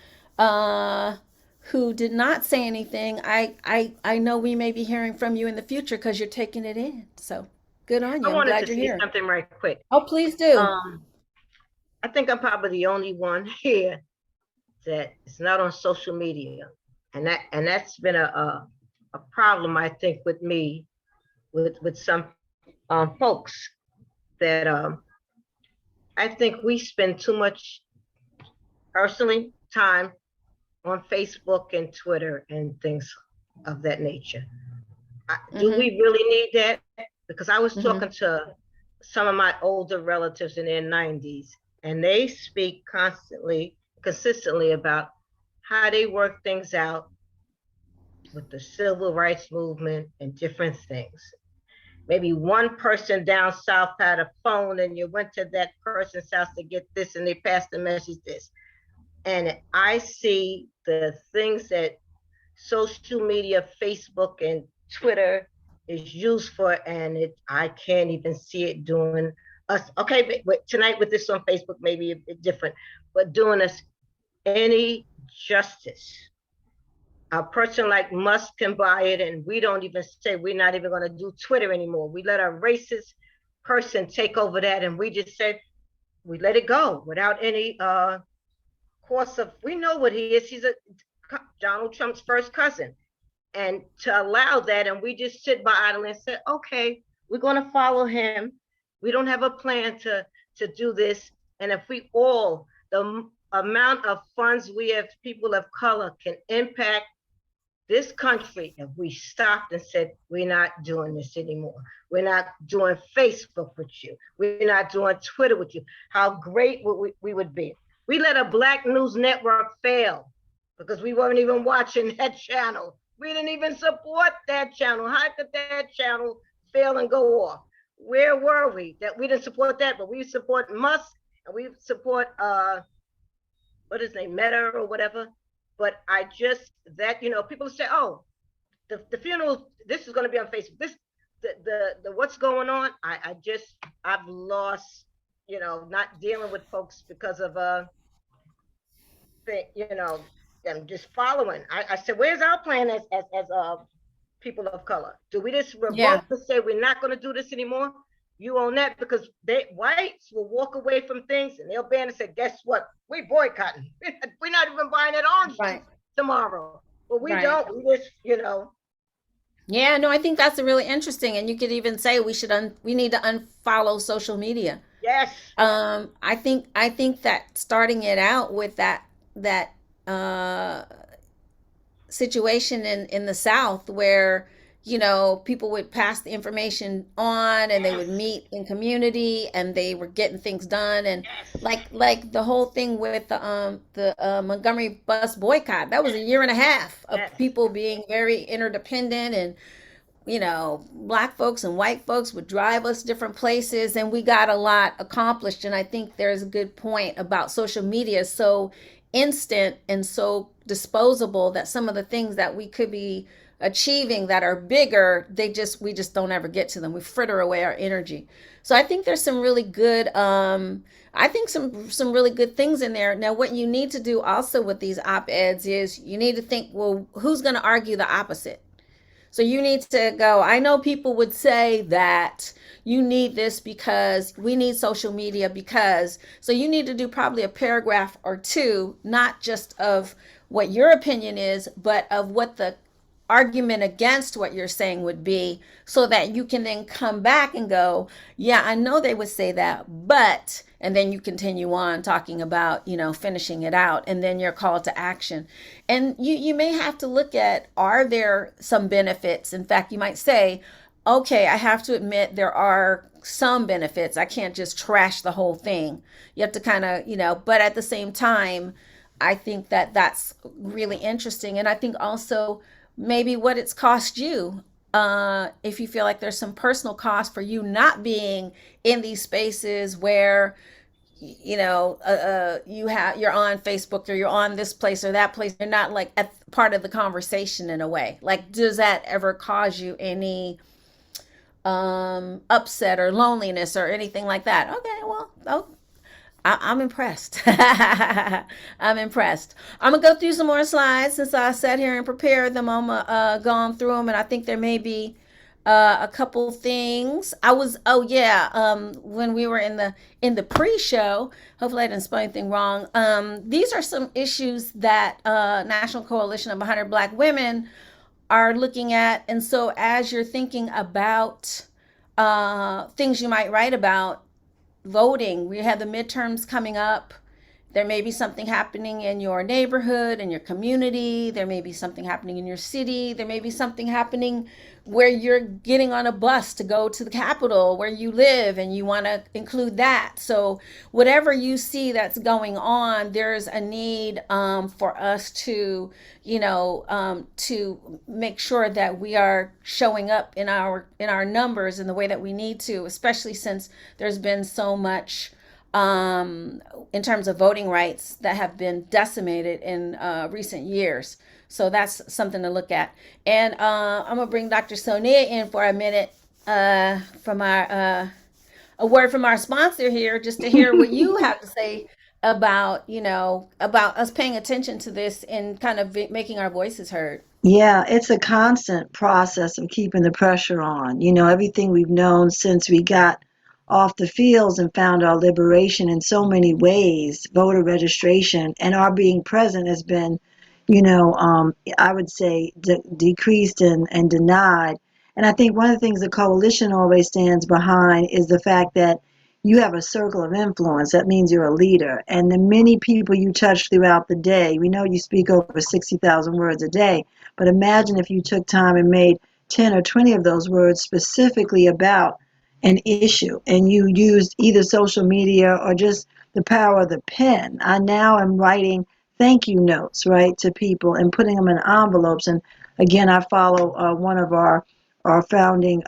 who did not say anything. I know we may be hearing from you in the future because you're taking it in. So good on you. I wanted to say something right quick. Oh, please do. I think I'm probably the only one here that is not on social media, and that's been a problem, I think, with me, with some folks that I think we spend too much personally time on Facebook and Twitter and things of that nature. Do we really need that? Because I was talking to some of my older relatives in their 90s, and they speak consistently about how they work things out with the civil rights movement and different things. Maybe one person down south had a phone and you went to that person's house to get this and they passed the message this. And I see the things that social media, Facebook and Twitter is used for, and I can't even see it doing us. Okay, but tonight with this on Facebook, maybe a bit different, but doing us any justice. A person like Musk can buy it, and we don't even say we're not even going to do Twitter anymore. We let a racist person take over that, and we just said we let it go without any course of. We know what he is. He's Donald Trump's first cousin, and to allow that, and we just sit by idly and say, okay, we're going to follow him. We don't have a plan to do this, and if we all the amount of funds we as people of color can impact this country, if we stopped and said, we're not doing this anymore, we're not doing Facebook with you, we're not doing Twitter with you, how great we would be. We let a Black news network fail because we weren't even watching that channel. We didn't even support that channel. How could that channel fail and go off? Where were we that we didn't support that, but we support Musk and we support what is his name, Meta or whatever. But I just, that, you know, people say, oh, the funeral, this is going to be on Facebook. This, the what's going on. I've lost, you know, not dealing with folks because of you know, I'm just following. I said, where's our plan as people of color? Do we just revolt to say we're not going to do this anymore? You own that, because whites will walk away from things and they'll ban and say, guess what? We boycotting. We're not even buying that orange tomorrow. But we don't. We just, you know. Yeah, no, I think that's really interesting. And you could even say we need to unfollow social media. Yes. I think that starting it out with that situation in the South where, you know, people would pass the information on and they would meet in community and they were getting things done. And like the whole thing with the Montgomery bus boycott, that was a year and a half of people being very interdependent, and, you know, Black folks and white folks would drive us different places and we got a lot accomplished. And I think there's a good point about social media is so instant and so disposable that some of the things that we could be achieving that are bigger, we just don't ever get to them. We fritter away our energy. So I think there's some really good some really good things in there. Now, what you need to do also with these op-eds is you need to think, well, who's going to argue the opposite? So you need to go, I know people would say that you need this because we need social media because, so you need to do probably a paragraph or two, not just of what your opinion is, but of what the argument against what you're saying would be, so that you can then come back and go, yeah, I know they would say that, but, and then you continue on talking about, you know, finishing it out, and then your call to action. And you may have to look at, are there some benefits? In fact, you might say, okay, I have to admit there are some benefits. I can't just trash the whole thing. You have to kind of, you know, but at the same time, I think that that's really interesting. And I think also maybe what it's cost you, if you feel like there's some personal cost for you not being in these spaces where, you know, you're on Facebook or you're on this place or that place. You're not like at part of the conversation in a way. Like, does that ever cause you any upset or loneliness or anything like that? Okay, well, I'm impressed. I'm impressed. I'm gonna go through some more slides since I sat here and prepared them. I'm going through them, and I think there may be a couple things. When we were in the pre-show, hopefully I didn't spell anything wrong. These are some issues that National Coalition of 100 Black Women are looking at, and so as you're thinking about things you might write about, voting, we have the midterms coming up. There may be something happening in your neighborhood, in your community. There may be something happening in your city. There may be something happening where you're getting on a bus to go to the Capitol where you live and you want to include that. So whatever you see that's going on, there's a need for us to, you know, to make sure that we are showing up in our numbers in the way that we need to, especially since there's been so much in terms of voting rights that have been decimated in recent years. So that's something to look at. And I'm gonna bring Dr. Sonia in for a minute from a word from our sponsor here, just to hear what you have to say about, you know, about us paying attention to this and kind of making our voices heard. Yeah, it's a constant process of keeping the pressure on. You know, everything we've known since we got off the fields and found our liberation in so many ways, voter registration and our being present has been, you know, I would say decreased and denied. And I think one of the things the coalition always stands behind is the fact that, you have a circle of influence. That means you're a leader. And the many people you touch throughout the day, we know you speak over 60,000 words a day, but imagine if you took time and made 10 or 20 of those words specifically about an issue, and you used either social media or just the power of the pen. I now am writing thank you notes, right, to people and putting them in envelopes. And again, I follow one of our founding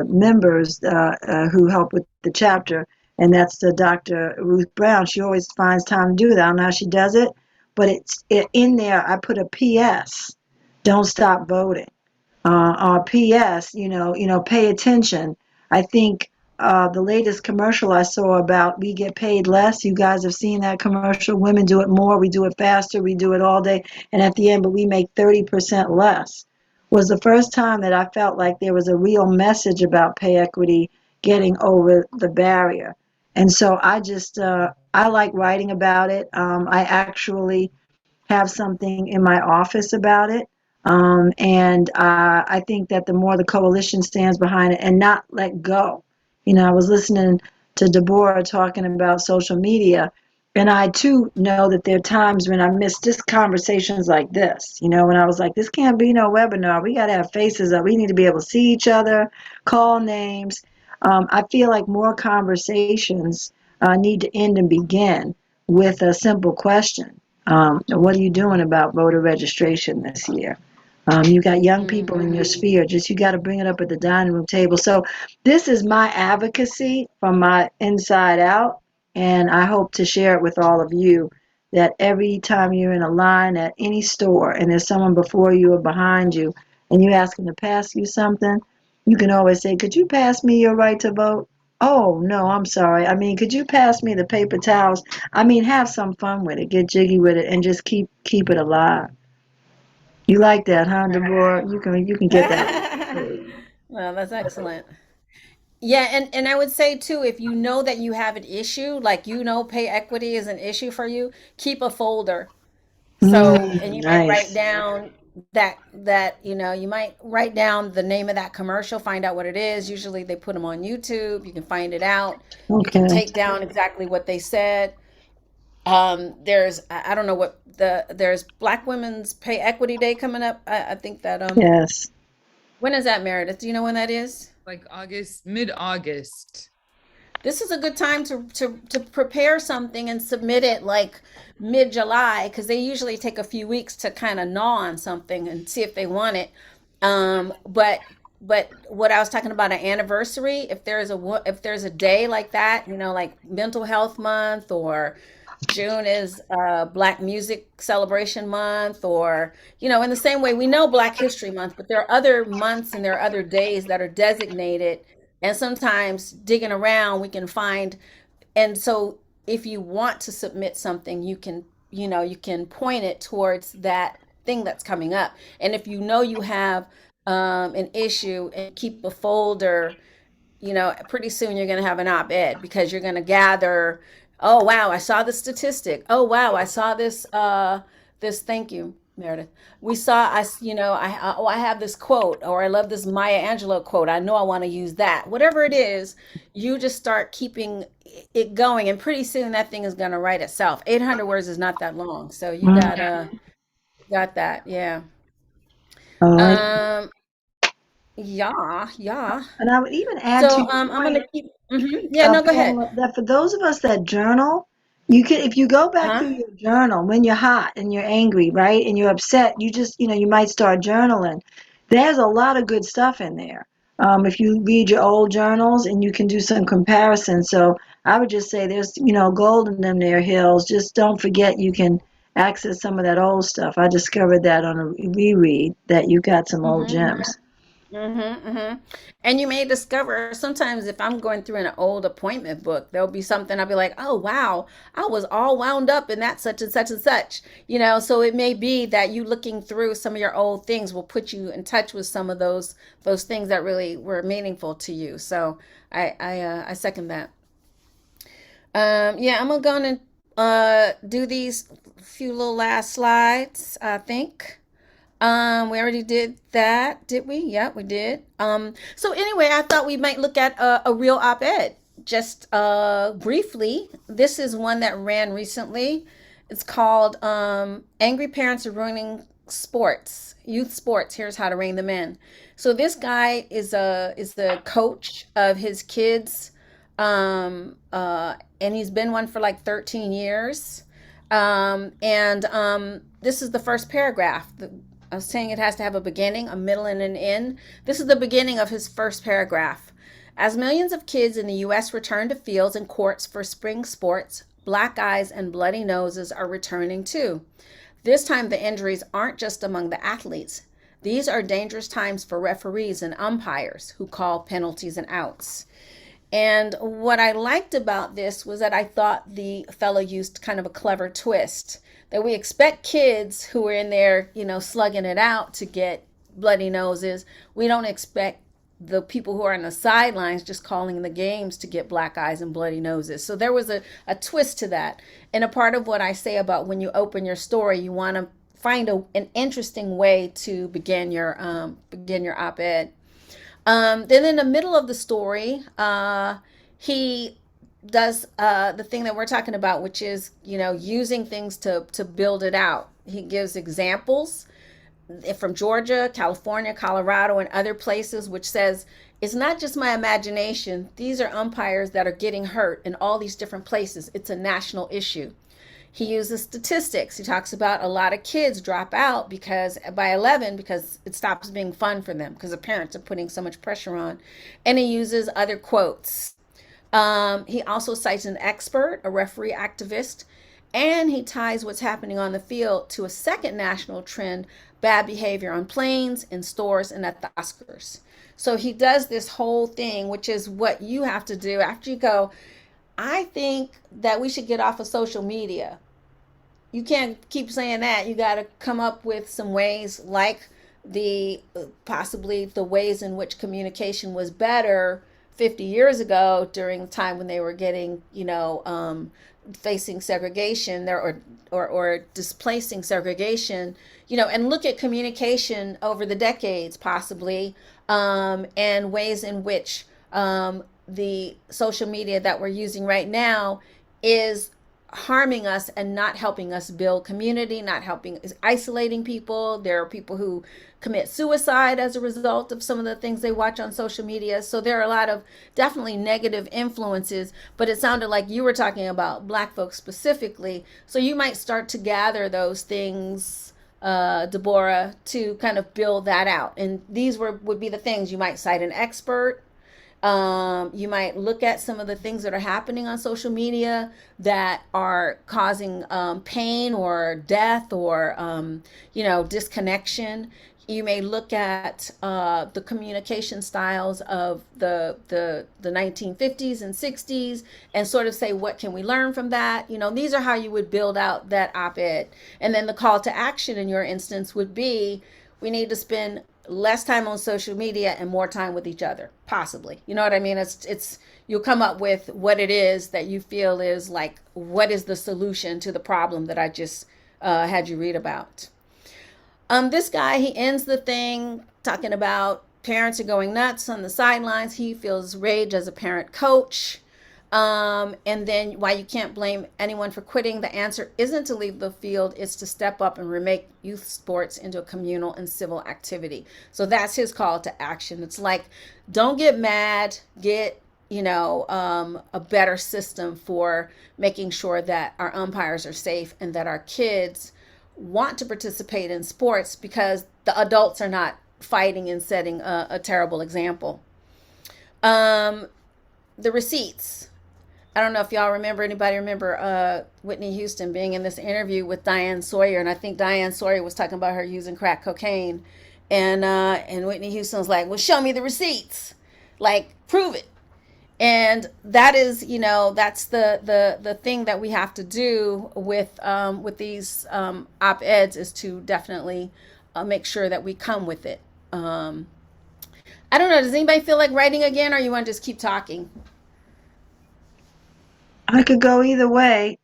members who help with the chapter, and that's Dr. Ruth Brown. She always finds time to do that. I don't know how she does it, but in there. I put a P.S. Don't stop voting. Or P.S. Pay attention. I think the latest commercial I saw about we get paid less. You guys have seen that commercial. Women do it more. We do it faster. We do it all day, and at the end, but we make 30% less. Was the first time that I felt like there was a real message about pay equity getting over the barrier. And so I like writing about it. I actually have something in my office about it. And I think that the more the coalition stands behind it and not let go. I was listening to Deborah talking about social media, and I too know that there are times when I miss just conversations like this, when I was like, this can't be no webinar. We got to have faces up. We need to be able to see each other, call names. I feel like more conversations need to end and begin with a simple question. What are you doing about voter registration this year? You got young people in your sphere, you got to bring it up at the dining room table. So this is my advocacy from my inside out, and I hope to share it with all of you, that every time you're in a line at any store and there's someone before you or behind you and you ask them to pass you something, you can always say, could you pass me your right to vote? Oh, no, I'm sorry. Could you pass me the paper towels? Have some fun with it, get jiggy with it, and just keep it alive. You like that, huh, Deborah? You can get that. Well, that's excellent. Yeah, and I would say too, if you know that you have an issue, like pay equity is an issue for you, keep a folder. So, and you might write Nice. down you might write down the name of that commercial, find out what it is. Usually they put them on YouTube. You can find it out. You can Okay. take down exactly what they said. There's I don't know there's Black Women's Pay Equity Day coming up. I think that Yes. when is that, Meredith? Do you know when that is? Like August, mid-August. This is a good time to prepare something and submit it like mid-July, because they usually take a few weeks to kind of gnaw on something and see if they want it. But what I was talking about, an anniversary, if there's a day like that, like Mental Health Month, or June is Black Music Celebration Month, or in the same way we know Black History Month, but there are other months and there are other days that are designated, and sometimes digging around we can find. And so if you want to submit something, you can point it towards that thing that's coming up. And if you have an issue, and keep a folder, pretty soon you're going to have an op-ed, because you're going to gather, oh wow, I saw the statistic, oh wow, I saw this thank you, Meredith. We saw, I have this quote, or I love this Maya Angelou quote, I know I want to use that. Whatever it is, you just start keeping it going, and pretty soon that thing is going to write itself. 800 words is not that long, so you got that. Yeah. I like it. Yeah. And I would even add to So your I'm point, gonna keep. Yeah, no, go ahead. Pamela, that for those of us that journal, if you go back Uh-huh. through your journal when you're hot and you're angry, right, and you're upset, you just, you might start journaling. There's a lot of good stuff in there. If you read your old journals, and you can do some comparison. So I would just say there's, gold in them there hills. Just don't forget you can access some of that old stuff. I discovered that on a reread, that you got some old Mm-hmm. gems. Mm-hmm. And you may discover sometimes, if I'm going through an old appointment book, there'll be something I'll be like, oh wow, I was all wound up in that such and such and such. So it may be that you looking through some of your old things will put you in touch with some of those things that really were meaningful to you. So I second that. Yeah, I'm gonna do these few little last slides, I think. We already did that, did we? Yeah, we did. So anyway, I thought we might look at a real op-ed. just briefly, this is one that ran recently. It's called Angry Parents Are Ruining Sports, Youth Sports. Here's how to rein them in. So this guy is the coach of his kids, and he's been one for like 13 years. This is the first paragraph. I was saying it has to have a beginning, a middle, and an end. This is the beginning of his first paragraph. As millions of kids in the U.S. return to fields and courts for spring sports, black eyes and bloody noses are returning too. This time, the injuries aren't just among the athletes. These are dangerous times for referees and umpires who call penalties and outs. And what I liked about this was that I thought the fellow used kind of a clever twist that we expect kids who are in there, slugging it out to get bloody noses. We don't expect the people who are on the sidelines just calling the games to get black eyes and bloody noses. So there was a twist to that. And a part of what I say about when you open your story, you want to find an interesting way to begin your op-ed. Then in the middle of the story, he does the thing that we're talking about, which is, using things to build it out. He gives examples from Georgia, California, Colorado, and other places, which says it's not just my imagination. These are umpires that are getting hurt in all these different places. It's a national issue. He uses statistics. He talks about a lot of kids drop out by 11 because it stops being fun for them because the parents are putting so much pressure on. And he uses other quotes. He also cites an expert, a referee activist, and he ties what's happening on the field to a second national trend, bad behavior on planes, in stores, and at the Oscars. So he does this whole thing, which is what you have to do after you go, I think that we should get off of social media. You can't keep saying that. You got to come up with some ways, like possibly the ways in which communication was better 50 years ago during the time when they were getting, facing segregation there or displacing segregation, and look at communication over the decades possibly, and ways in which the social media that we're using right now is harming us and not helping us build community, is isolating people. There are people who commit suicide as a result of some of the things they watch on social media. So there are a lot of definitely negative influences, but it sounded like you were talking about Black folks specifically. So you might start to gather those things, Deborah, to kind of build that out. And these would be the things. You might cite an expert. You might look at some of the things that are happening on social media that are causing pain or death or disconnection. You may look at the communication styles of the 1950s and 60s and sort of say, what can we learn from that? These are how you would build out that op-ed. And then the call to action in your instance would be, we need to spend less time on social media and more time with each other, possibly. You know what I mean? It's you'll come up with what it is that you feel is like, what is the solution to the problem that I just had you read about. This guy, he ends the thing talking about parents are going nuts on the sidelines. He feels rage as a parent coach. And then why you can't blame anyone for quitting. The answer isn't to leave the field. It's to step up and remake youth sports into a communal and civil activity. So that's his call to action. It's like, don't get mad, get, a better system for making sure that our umpires are safe and that our kids want to participate in sports because the adults are not fighting and setting a terrible example. The receipts. I don't know if y'all anybody remember Whitney Houston being in this interview with Diane Sawyer, and I think Diane Sawyer was talking about her using crack cocaine, and Whitney Houston's like, well, show me the receipts, like, prove it. And that is, that's the thing that we have to do with these op-eds, is to definitely make sure that we come with it. I don't know, does anybody feel like writing again, or you want to just keep talking? I could go either way.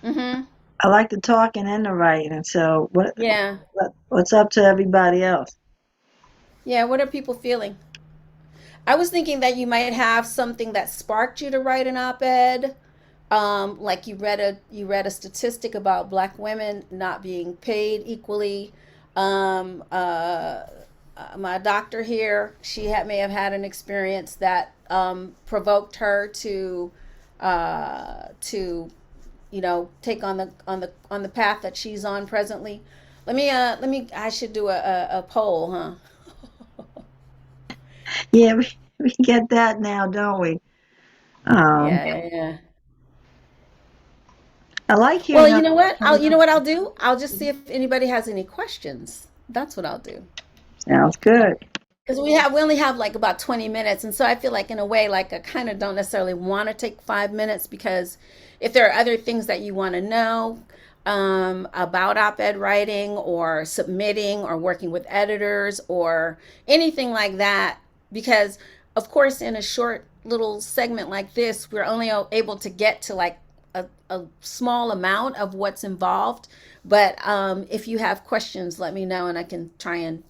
Mm-hmm. I like the talking and the writing. So what's up to everybody else? Yeah, what are people feeling? I was thinking that you might have something that sparked you to write an op-ed. Like you read a statistic about Black women not being paid equally. Um, uh, my doctor here, may have had an experience that provoked her to take on the path that she's on presently. I should do a poll, huh? Yeah, we get that now, don't we? Um, Yeah, yeah, yeah. I like Well, hearing you know what I'll do? I'll just see if anybody has any questions. That's what I'll do. sounds good. Because we only have like about 20 minutes, and so I feel like in a way, like I kind of don't necessarily want to take 5 minutes, because if there are other things that you want to know about op-ed writing or submitting or working with editors or anything like that, because of course in a short little segment like this, we're only able to get to like a small amount of what's involved. But if you have questions, let me know and I can try and,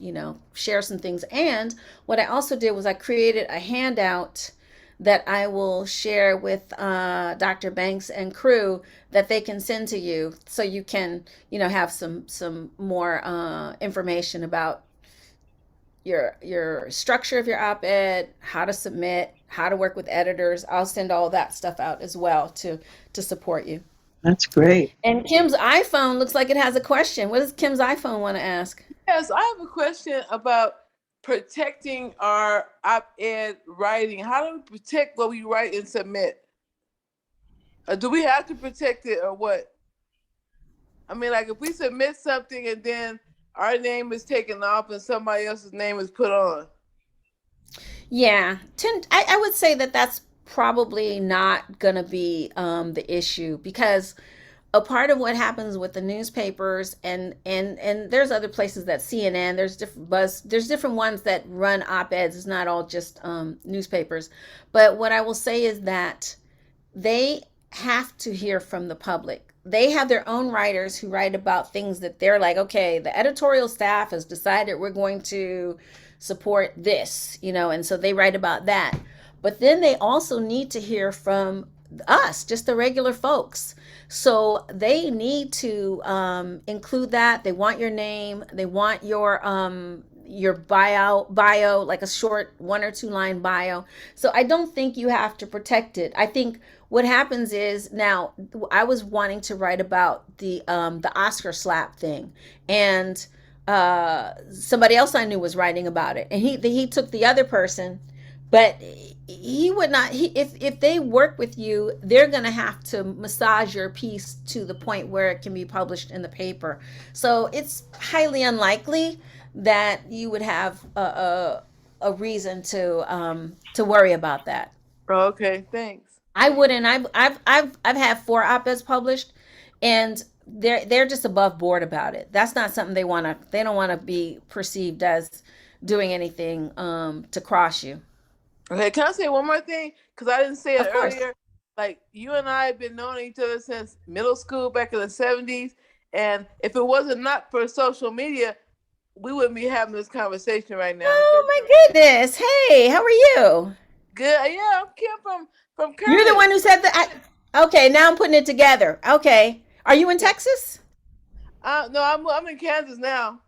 share some things. And what I also did was I created a handout that I will share with Dr. Banks and crew that they can send to you, so you can, have some more information about your structure of your op-ed, how to submit, how to work with editors. I'll send all that stuff out as well to support you. That's great. And Kim's iPhone looks like it has a question. What does Kim's iPhone want to ask? Yes, I have a question about protecting our op-ed writing. How do we protect what we write and submit? Do we have to protect it or what? I mean, like if we submit something and then our name is taken off and somebody else's name is put on. Yeah, I would say that that's probably not going to be the issue, because a part of what happens with the newspapers and there's other places that CNN, there's different ones that run op-eds. It's not all just newspapers. But what I will say is that they have to hear from the public. They have their own writers who write about things that they're like, okay, the editorial staff has decided we're going to support this, and so they write about that. But then they also need to hear from us, just the regular folks. So they need to include that. They want your name. They want your bio, like a short 1 or 2 line bio. So I don't think you have to protect it. I think what happens is, now I was wanting to write about the Oscar slap thing, and somebody else I knew was writing about it, and he took the other person, but he would not. If they work with you, they're going to have to massage your piece to the point where it can be published in the paper. So it's highly unlikely that you would have a reason to worry about that. Okay, thanks. I wouldn't. I've had 4 op-eds published, and they're just above board about it. That's not something they don't want to be perceived as doing anything to cross you. Okay, can I say one more thing? Because I didn't say it Of course. earlier. Like, you and I have been knowing each other since middle school back in the 70s. And if it wasn't not for social media, we wouldn't be having this conversation right now. Oh my goodness! Hey, how are you? Good. Yeah, I'm Kim from Curtis. You're the one who said that. Okay, now I'm putting it together. Okay, are you in Texas? No, I'm in Kansas now.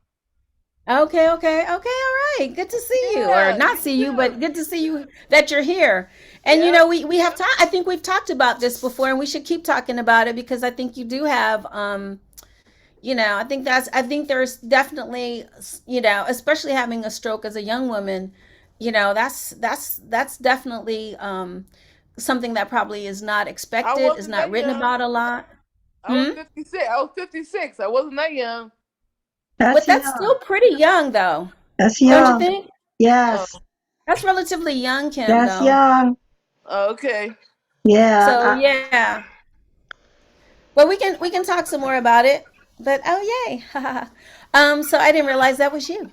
Okay, all right. Good to see you, or not see you, but good to see you that you're here. And we have talked. I think we've talked about this before, and we should keep talking about it, because I think you do have. I think there's definitely, especially having a stroke as a young woman, that's definitely something that probably is not expected, is not written about a lot. I was 56. I was 56. I wasn't that young. But that's still pretty young, though. That's young. Don't you think? Yes. That's relatively young, Kim. That's though. young. Okay. Yeah. So yeah. Well, we can talk some more about it. But yay! So I didn't realize that was you.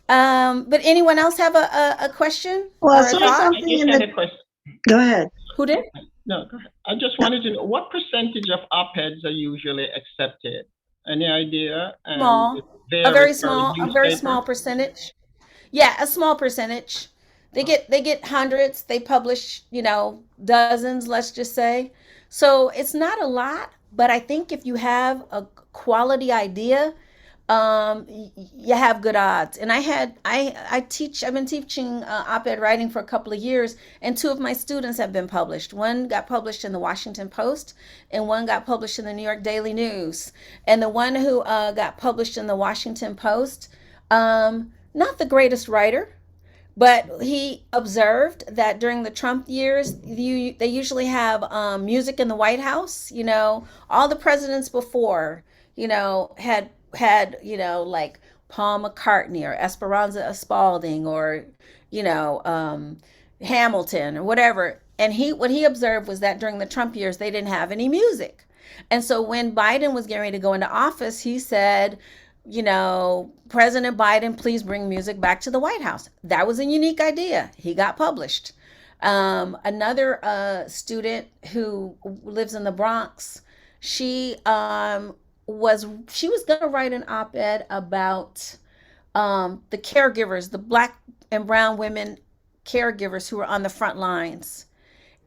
But anyone else have a question? Well, or a so thought? something in the. Go ahead. Who did? No, go ahead. I just wanted to know, what percentage of op-eds are usually accepted? Any idea? Small. A very small percentage. Yeah, a small percentage. They get hundreds. They publish, dozens, let's just say. So it's not a lot, but I think if you have a quality idea, you have good odds. And I've been teaching op-ed writing for a couple of years, and two of my students have been published. One got published in the Washington Post, and one got published in the New York Daily News. And the one who got published in the Washington Post, not the greatest writer, but he observed that during the Trump years, they usually have music in the White House. All the presidents before, had like Paul McCartney or Esperanza Spalding or Hamilton or whatever. And what he observed was that during the Trump years, they didn't have any music. And so when Biden was getting ready to go into office, he said, President Biden, please bring music back to the White House. That was a unique idea. He got published. Another student who lives in the Bronx, she was going to write an op-ed about the caregivers, the Black and brown women caregivers who were on the front lines.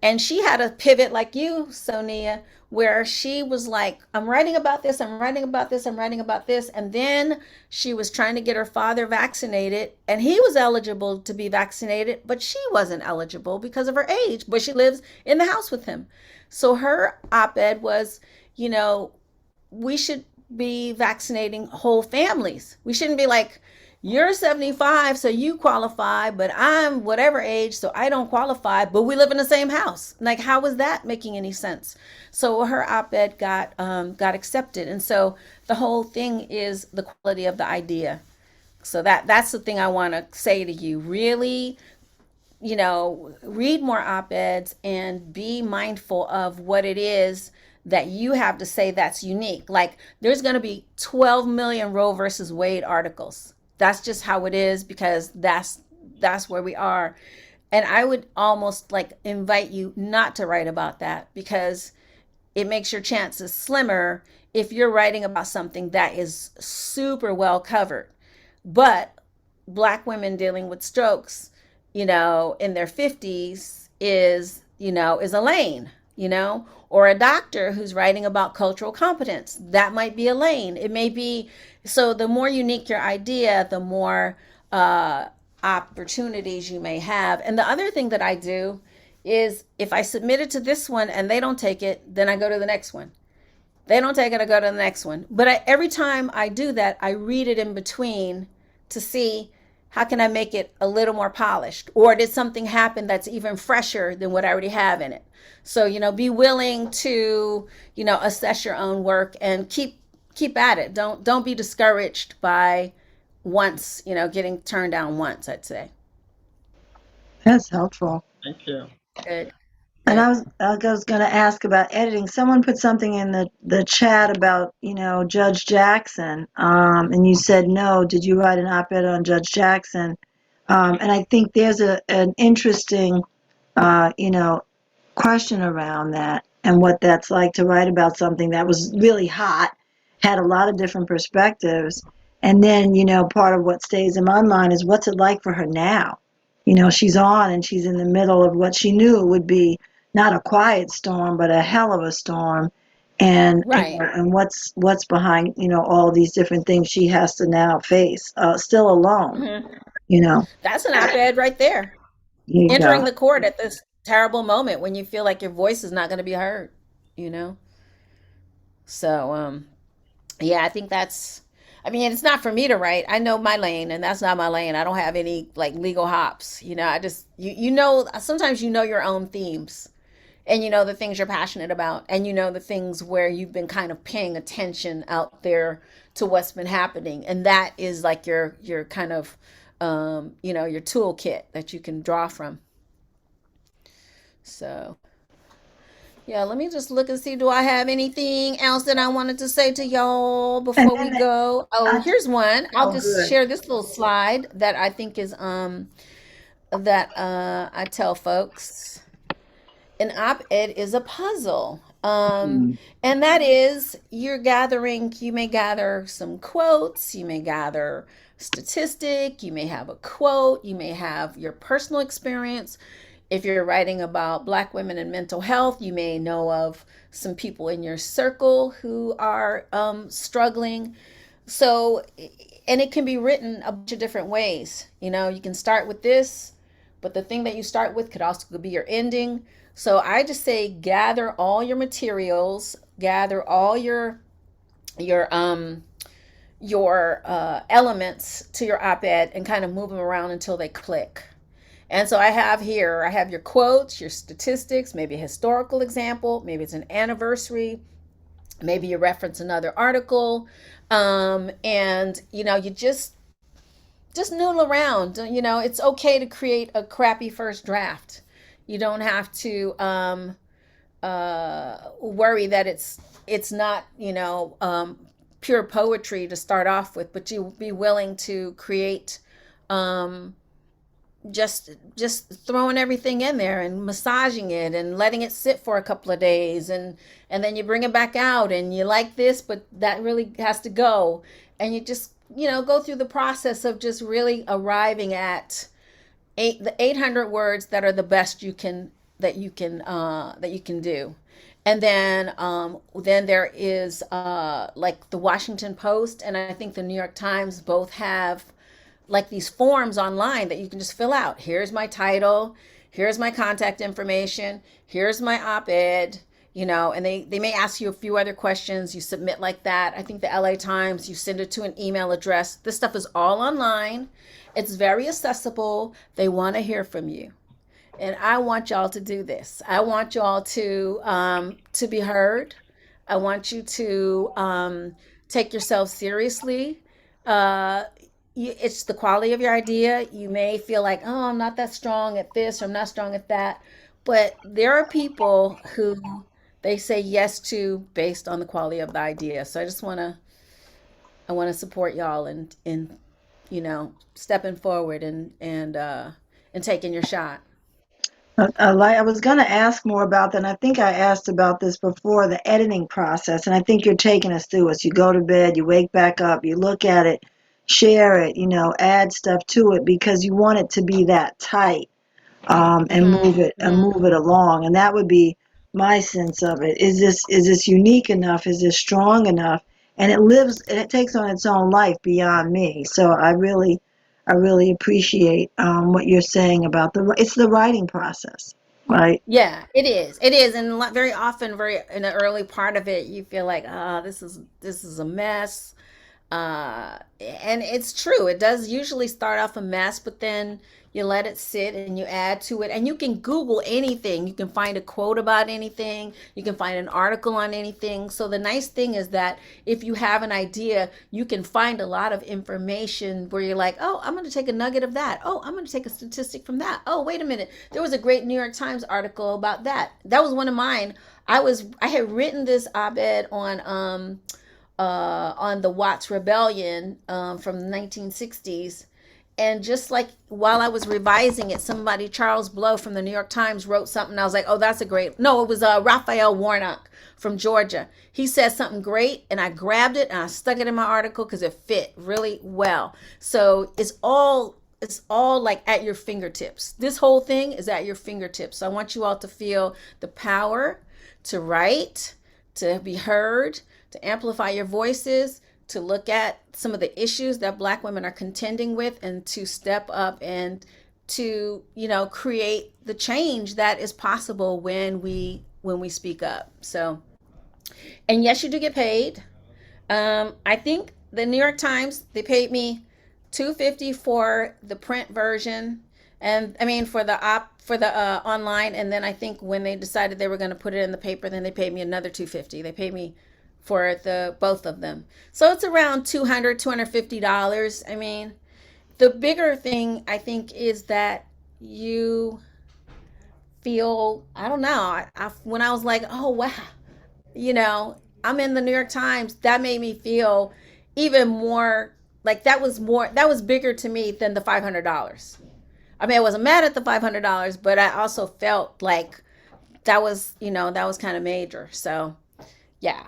And she had a pivot like you, Sonia, where she was like, I'm writing about this, I'm writing about this, I'm writing about this. And then she was trying to get her father vaccinated, and he was eligible to be vaccinated, but she wasn't eligible because of her age, but she lives in the house with him. So her op-ed was, we should be vaccinating whole families. We shouldn't be like, you're 75, so you qualify, but I'm whatever age, so I don't qualify, but we live in the same house. Like, how was that making any sense? So her op-ed got accepted. And so the whole thing is the quality of the idea. So that's the thing I want to say to you. Really, read more op-eds and be mindful of what it is that you have to say that's unique. Like, there's going to be 12 million Roe versus Wade articles. That's just how it is, because that's where we are. And I would almost like invite you not to write about that, because it makes your chances slimmer if you're writing about something that is super well covered. But Black women dealing with strokes, in their 50s is a lane, or a doctor who's writing about cultural competence. That might be a lane. It may be. So the more unique your idea, the more opportunities you may have. And the other thing that I do is, if I submit it to this one and they don't take it, then I go to the next one. They don't take it, I go to the next one. But every time I do that, I read it in between to see, how can I make it a little more polished? Or did something happen that's even fresher than what I already have in it? So, be willing to, assess your own work and keep at it. Don't be discouraged by once, getting turned down once, I'd say. That's helpful. Thank you. Good. And I was going to ask about editing. Someone put something in the chat about, Judge Jackson, and you said no. Did you write an op-ed on Judge Jackson? And I think there's an interesting, question around that, and what that's like to write about something that was really hot, had a lot of different perspectives. And then, part of what stays in my mind is, what's it like for her now? She's on and she's in the middle of what she knew would be not a quiet storm, but a hell of a storm. And Right. And what's behind, all these different things she has to now face, still alone. Mm-hmm. That's an op-ed right there. Entering the court at this terrible moment when you feel like your voice is not going to be heard, So, yeah, I think it's not for me to write. I know my lane, and that's not my lane. I don't have any like legal hops. I just, sometimes your own themes, and the things you're passionate about, and the things where you've been kind of paying attention out there to what's been happening. And that is like your kind of, your toolkit that you can draw from. So, yeah, let me just look and see, do I have anything else that I wanted to say to y'all before we go? Oh, here's one. I'll just share this little slide that I think is, that I tell folks. an op-ed is a puzzle. Mm. And that is you're gathering, you may gather some quotes, you may gather statistic, you may have a quote, you may have your personal experience. If you're writing about Black women and mental health, you may know of some people in your circle who are struggling. So, and it can be written a bunch of different ways. You know, you can start with this, but the thing that you start with could also be your ending. So I just say gather all your materials, gather all your elements to your op-ed and kind of move them around until they click. And so I have your quotes, your statistics, maybe a historical example, maybe it's an anniversary, maybe you reference another article, and you just noodle around. It's okay to create a crappy first draft. You don't have to worry that it's not pure poetry to start off with, but you be willing to create just throwing everything in there and massaging it and letting it sit for a couple of days, and then you bring it back out and you like this, but that really has to go, and you just go through the process of just really arriving at the 800 words that are the best that you can do. And then there is like the Washington Post and I think the New York Times both have like these forms online that you can just fill out. Here's my title, here's my contact information, here's my op-ed, and they may ask you a few other questions. You submit like that. I think the LA Times, you send it to an email address. This stuff is all online. It's very accessible. They want to hear from you. And I want y'all to do this. I want y'all to be heard. I want you to take yourself seriously. It's the quality of your idea. You may feel like, oh, I'm not that strong at this or I'm not strong at that. But there are people who they say yes to based on the quality of the idea. So I want to support y'all in stepping forward and taking your shot. I was going to ask more about that, and I think I asked about this before, the editing process, and I think you're taking us through it. So you go to bed, you wake back up, you look at it, share it, add stuff to it because you want it to be that tight, and move it along. And that would be my sense of it. Is this unique enough? Is this strong enough? And it takes on its own life beyond me. So I really appreciate what you're saying about it's the writing process, right? Yeah, it is. It is, and very often, in the early part of it, you feel like, this is a mess. And it's true. It does usually start off a mess, but then you let it sit and you add to it. And you can Google anything. You can find a quote about anything. You can find an article on anything. So the nice thing is that if you have an idea, you can find a lot of information where you're like, oh, I'm going to take a nugget of that. Oh, I'm going to take a statistic from that. Oh, wait a minute. There was a great New York Times article about that. That was one of mine. I had written this op-ed on the Watts Rebellion from the 1960s. And just like while I was revising it, Charles Blow from the New York Times wrote something. I was like, oh, that's a great. No, it was Raphael Warnock from Georgia. He said something great, and I grabbed it and I stuck it in my article because it fit really well. So it's all like at your fingertips. This whole thing is at your fingertips. So I want you all to feel the power to write, to be heard, to amplify your voices, to look at some of the issues that Black women are contending with, and to step up and to create the change that is possible when we speak up. So, and yes, you do get paid. I think the New York Times, they paid me $250 for the print version, and I mean for the online, and then I think when they decided they were going to put it in the paper, then they paid me another $250. They paid me for both of them. So it's around $250. I mean, the bigger thing I think is that you feel, I don't know, when I was like, oh wow, I'm in the New York Times, that made me feel even more like that was bigger to me than the $500. I mean, I wasn't mad at the $500, but I also felt like that was, that was kind of major. So yeah.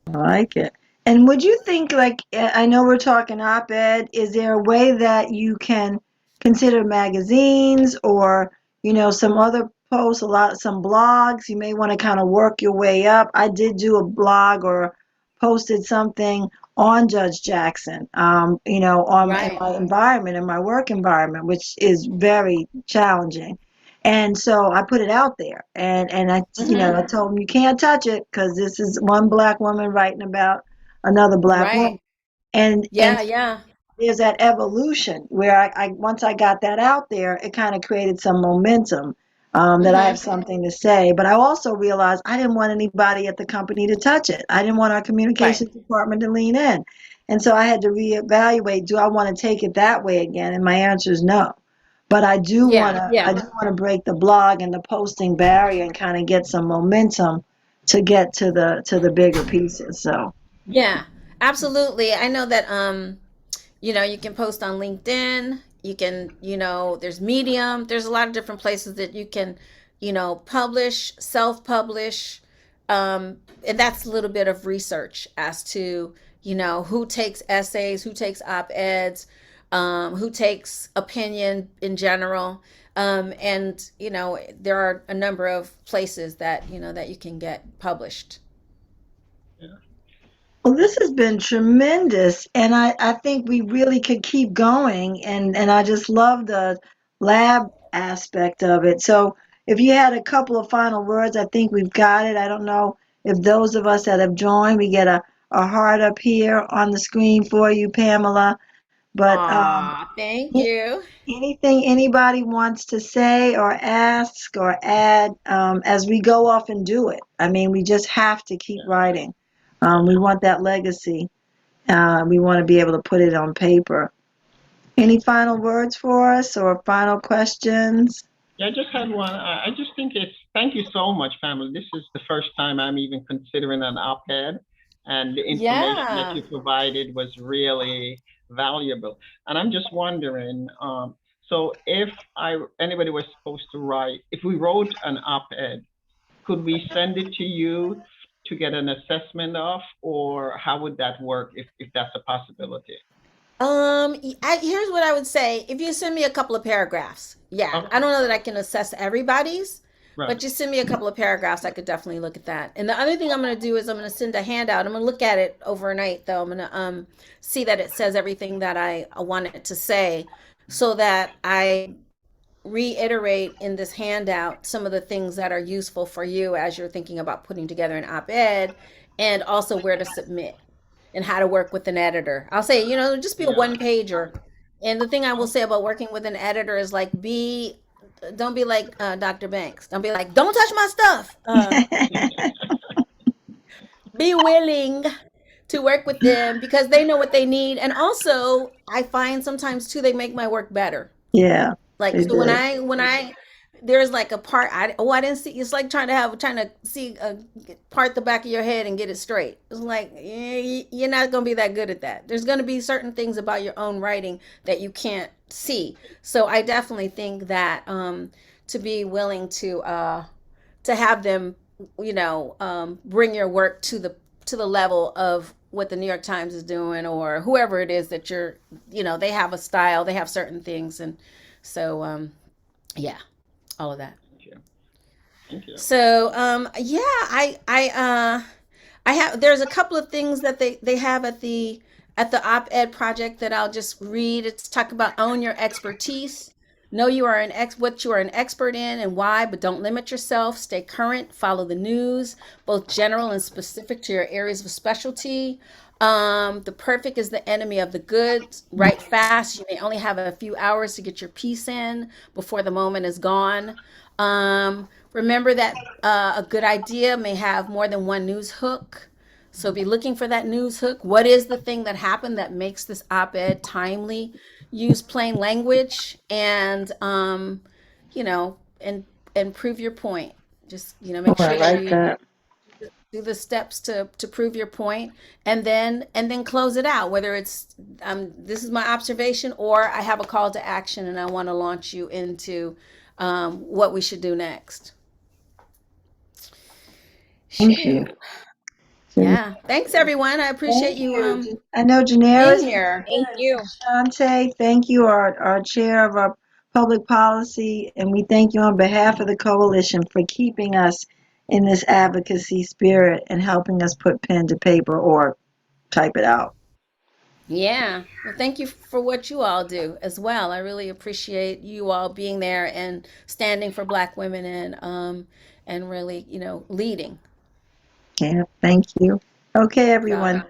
I like it. And would you think, like, I know we're talking op-ed, is there a way that you can consider magazines or, some other posts, some blogs? You may want to kind of work your way up. I did do a blog or posted something on Judge Jackson, in Right. my environment, in my work environment, which is very challenging. And so I put it out there, and I Hmm. told them you can't touch it because this is one black woman writing about another black woman, Right. and Yeah. Yeah. there's that evolution where I once I got that out there, it kind of created some momentum, that I have Hmm. something to say. But I also realized I didn't want anybody at the company to touch it. I didn't want our Right. communications department to lean in, and so I had to reevaluate: do I want to take it that way again? And my answer is no. But I do want Yeah. to I Yeah. do want to break the blog and the posting barrier and kind of get some momentum to get to the bigger pieces. So Yeah. Absolutely. I know that you can post on LinkedIn. You can, there's Medium. There's a lot of different places that you can, publish, self-publish. And that's a little bit of research as to, who takes essays, who takes op-eds, who takes opinion in general. And, there are a number of places that, that you can get published. well, this has been tremendous, and I think we really could keep going, and I just love the lab aspect of it. So, if you had a couple of final words, I think we've got it. I don't know if those of us that have joined, we get a heart up here on the screen for you, Pamela. But Aw, thank you. anything anybody wants to say or ask or add, as we go off and do it. I mean, we just have to keep writing. We want that legacy. We want to be able to put it on paper. Any final words for us or final questions? Yeah, I just had one. I just think thank you so much, family. This is the first time I'm even considering an op-ed, and the information that Yeah. you provided was really valuable. And I'm just wondering, so if anybody was supposed to write, if we wrote an op-ed, could we send it to you to get an assessment of, or how would that work if that's a possibility? Here's what I would say. If you send me a couple of paragraphs, yeah, I Okay, don't know that I can assess everybody's, right. but just send me a couple of paragraphs. I could definitely look at that. And the other thing I'm going to do is I'm going to send a handout. I'm going to look at it overnight, though. I'm going to see that it says everything that I want it to say, so that I reiterate in this handout some of the things that are useful for you as you're thinking about putting together an op-ed, and also where to submit and how to work with an editor. I'll say, just be a Yeah. one pager. And the thing I will say about working with an editor is like, don't be like Dr. Banks. Don't be like, don't touch my stuff. Be willing to work with them because they know what they need. And also, I find sometimes too, they make my work better. Yeah, Like, they so when do. I there's like a part I didn't see. It's like trying to see part the back of your head and get it straight. It's like you're not gonna be that good at that. There's gonna be certain things about your own writing that you can't see. So I definitely think that to be willing to have them, bring your work to the level of what the New York Times is doing, or whoever it is that they have a style, they have certain things, and so yeah, all of that. Thank you. Thank you. So yeah, I have, there's a couple of things that they have at the op-ed project that I'll just read. It's talk about own your expertise. Know you are what you are an expert in and why, but don't limit yourself. Stay current, follow the news, both general and specific to your areas of specialty. The perfect is the enemy of the good. Write fast. You may only have a few hours to get your piece in before the moment is gone. Remember that a good idea may have more than one news hook. So be looking for that news hook. What is the thing that happened that makes this op-ed timely? Use plain language, and and prove your point. Just Oh, make I sure that like you that. do the steps to prove your point, and then close it out. Whether it's this is my observation, or I have a call to action and I want to launch you into what we should do next. Thank you. Shoot. Yeah. Thanks, everyone. I appreciate Thank you you. I know being Janera's here. Thank you. Shante, thank you, our chair of our public policy, and we thank you on behalf of the coalition for keeping us in this advocacy spirit and helping us put pen to paper or type it out. Yeah. Well, thank you for what you all do as well. I really appreciate you all being there and standing for Black women and really, leading. Yeah, thank you. Okay, everyone, So,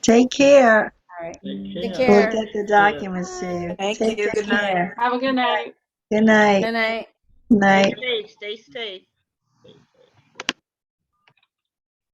take care. All right. take Take We'll care. care. get the documents to you. Thank Take you. Good night. care. Have a good night. Good night. Good night. Good Stay night. safe, stay safe.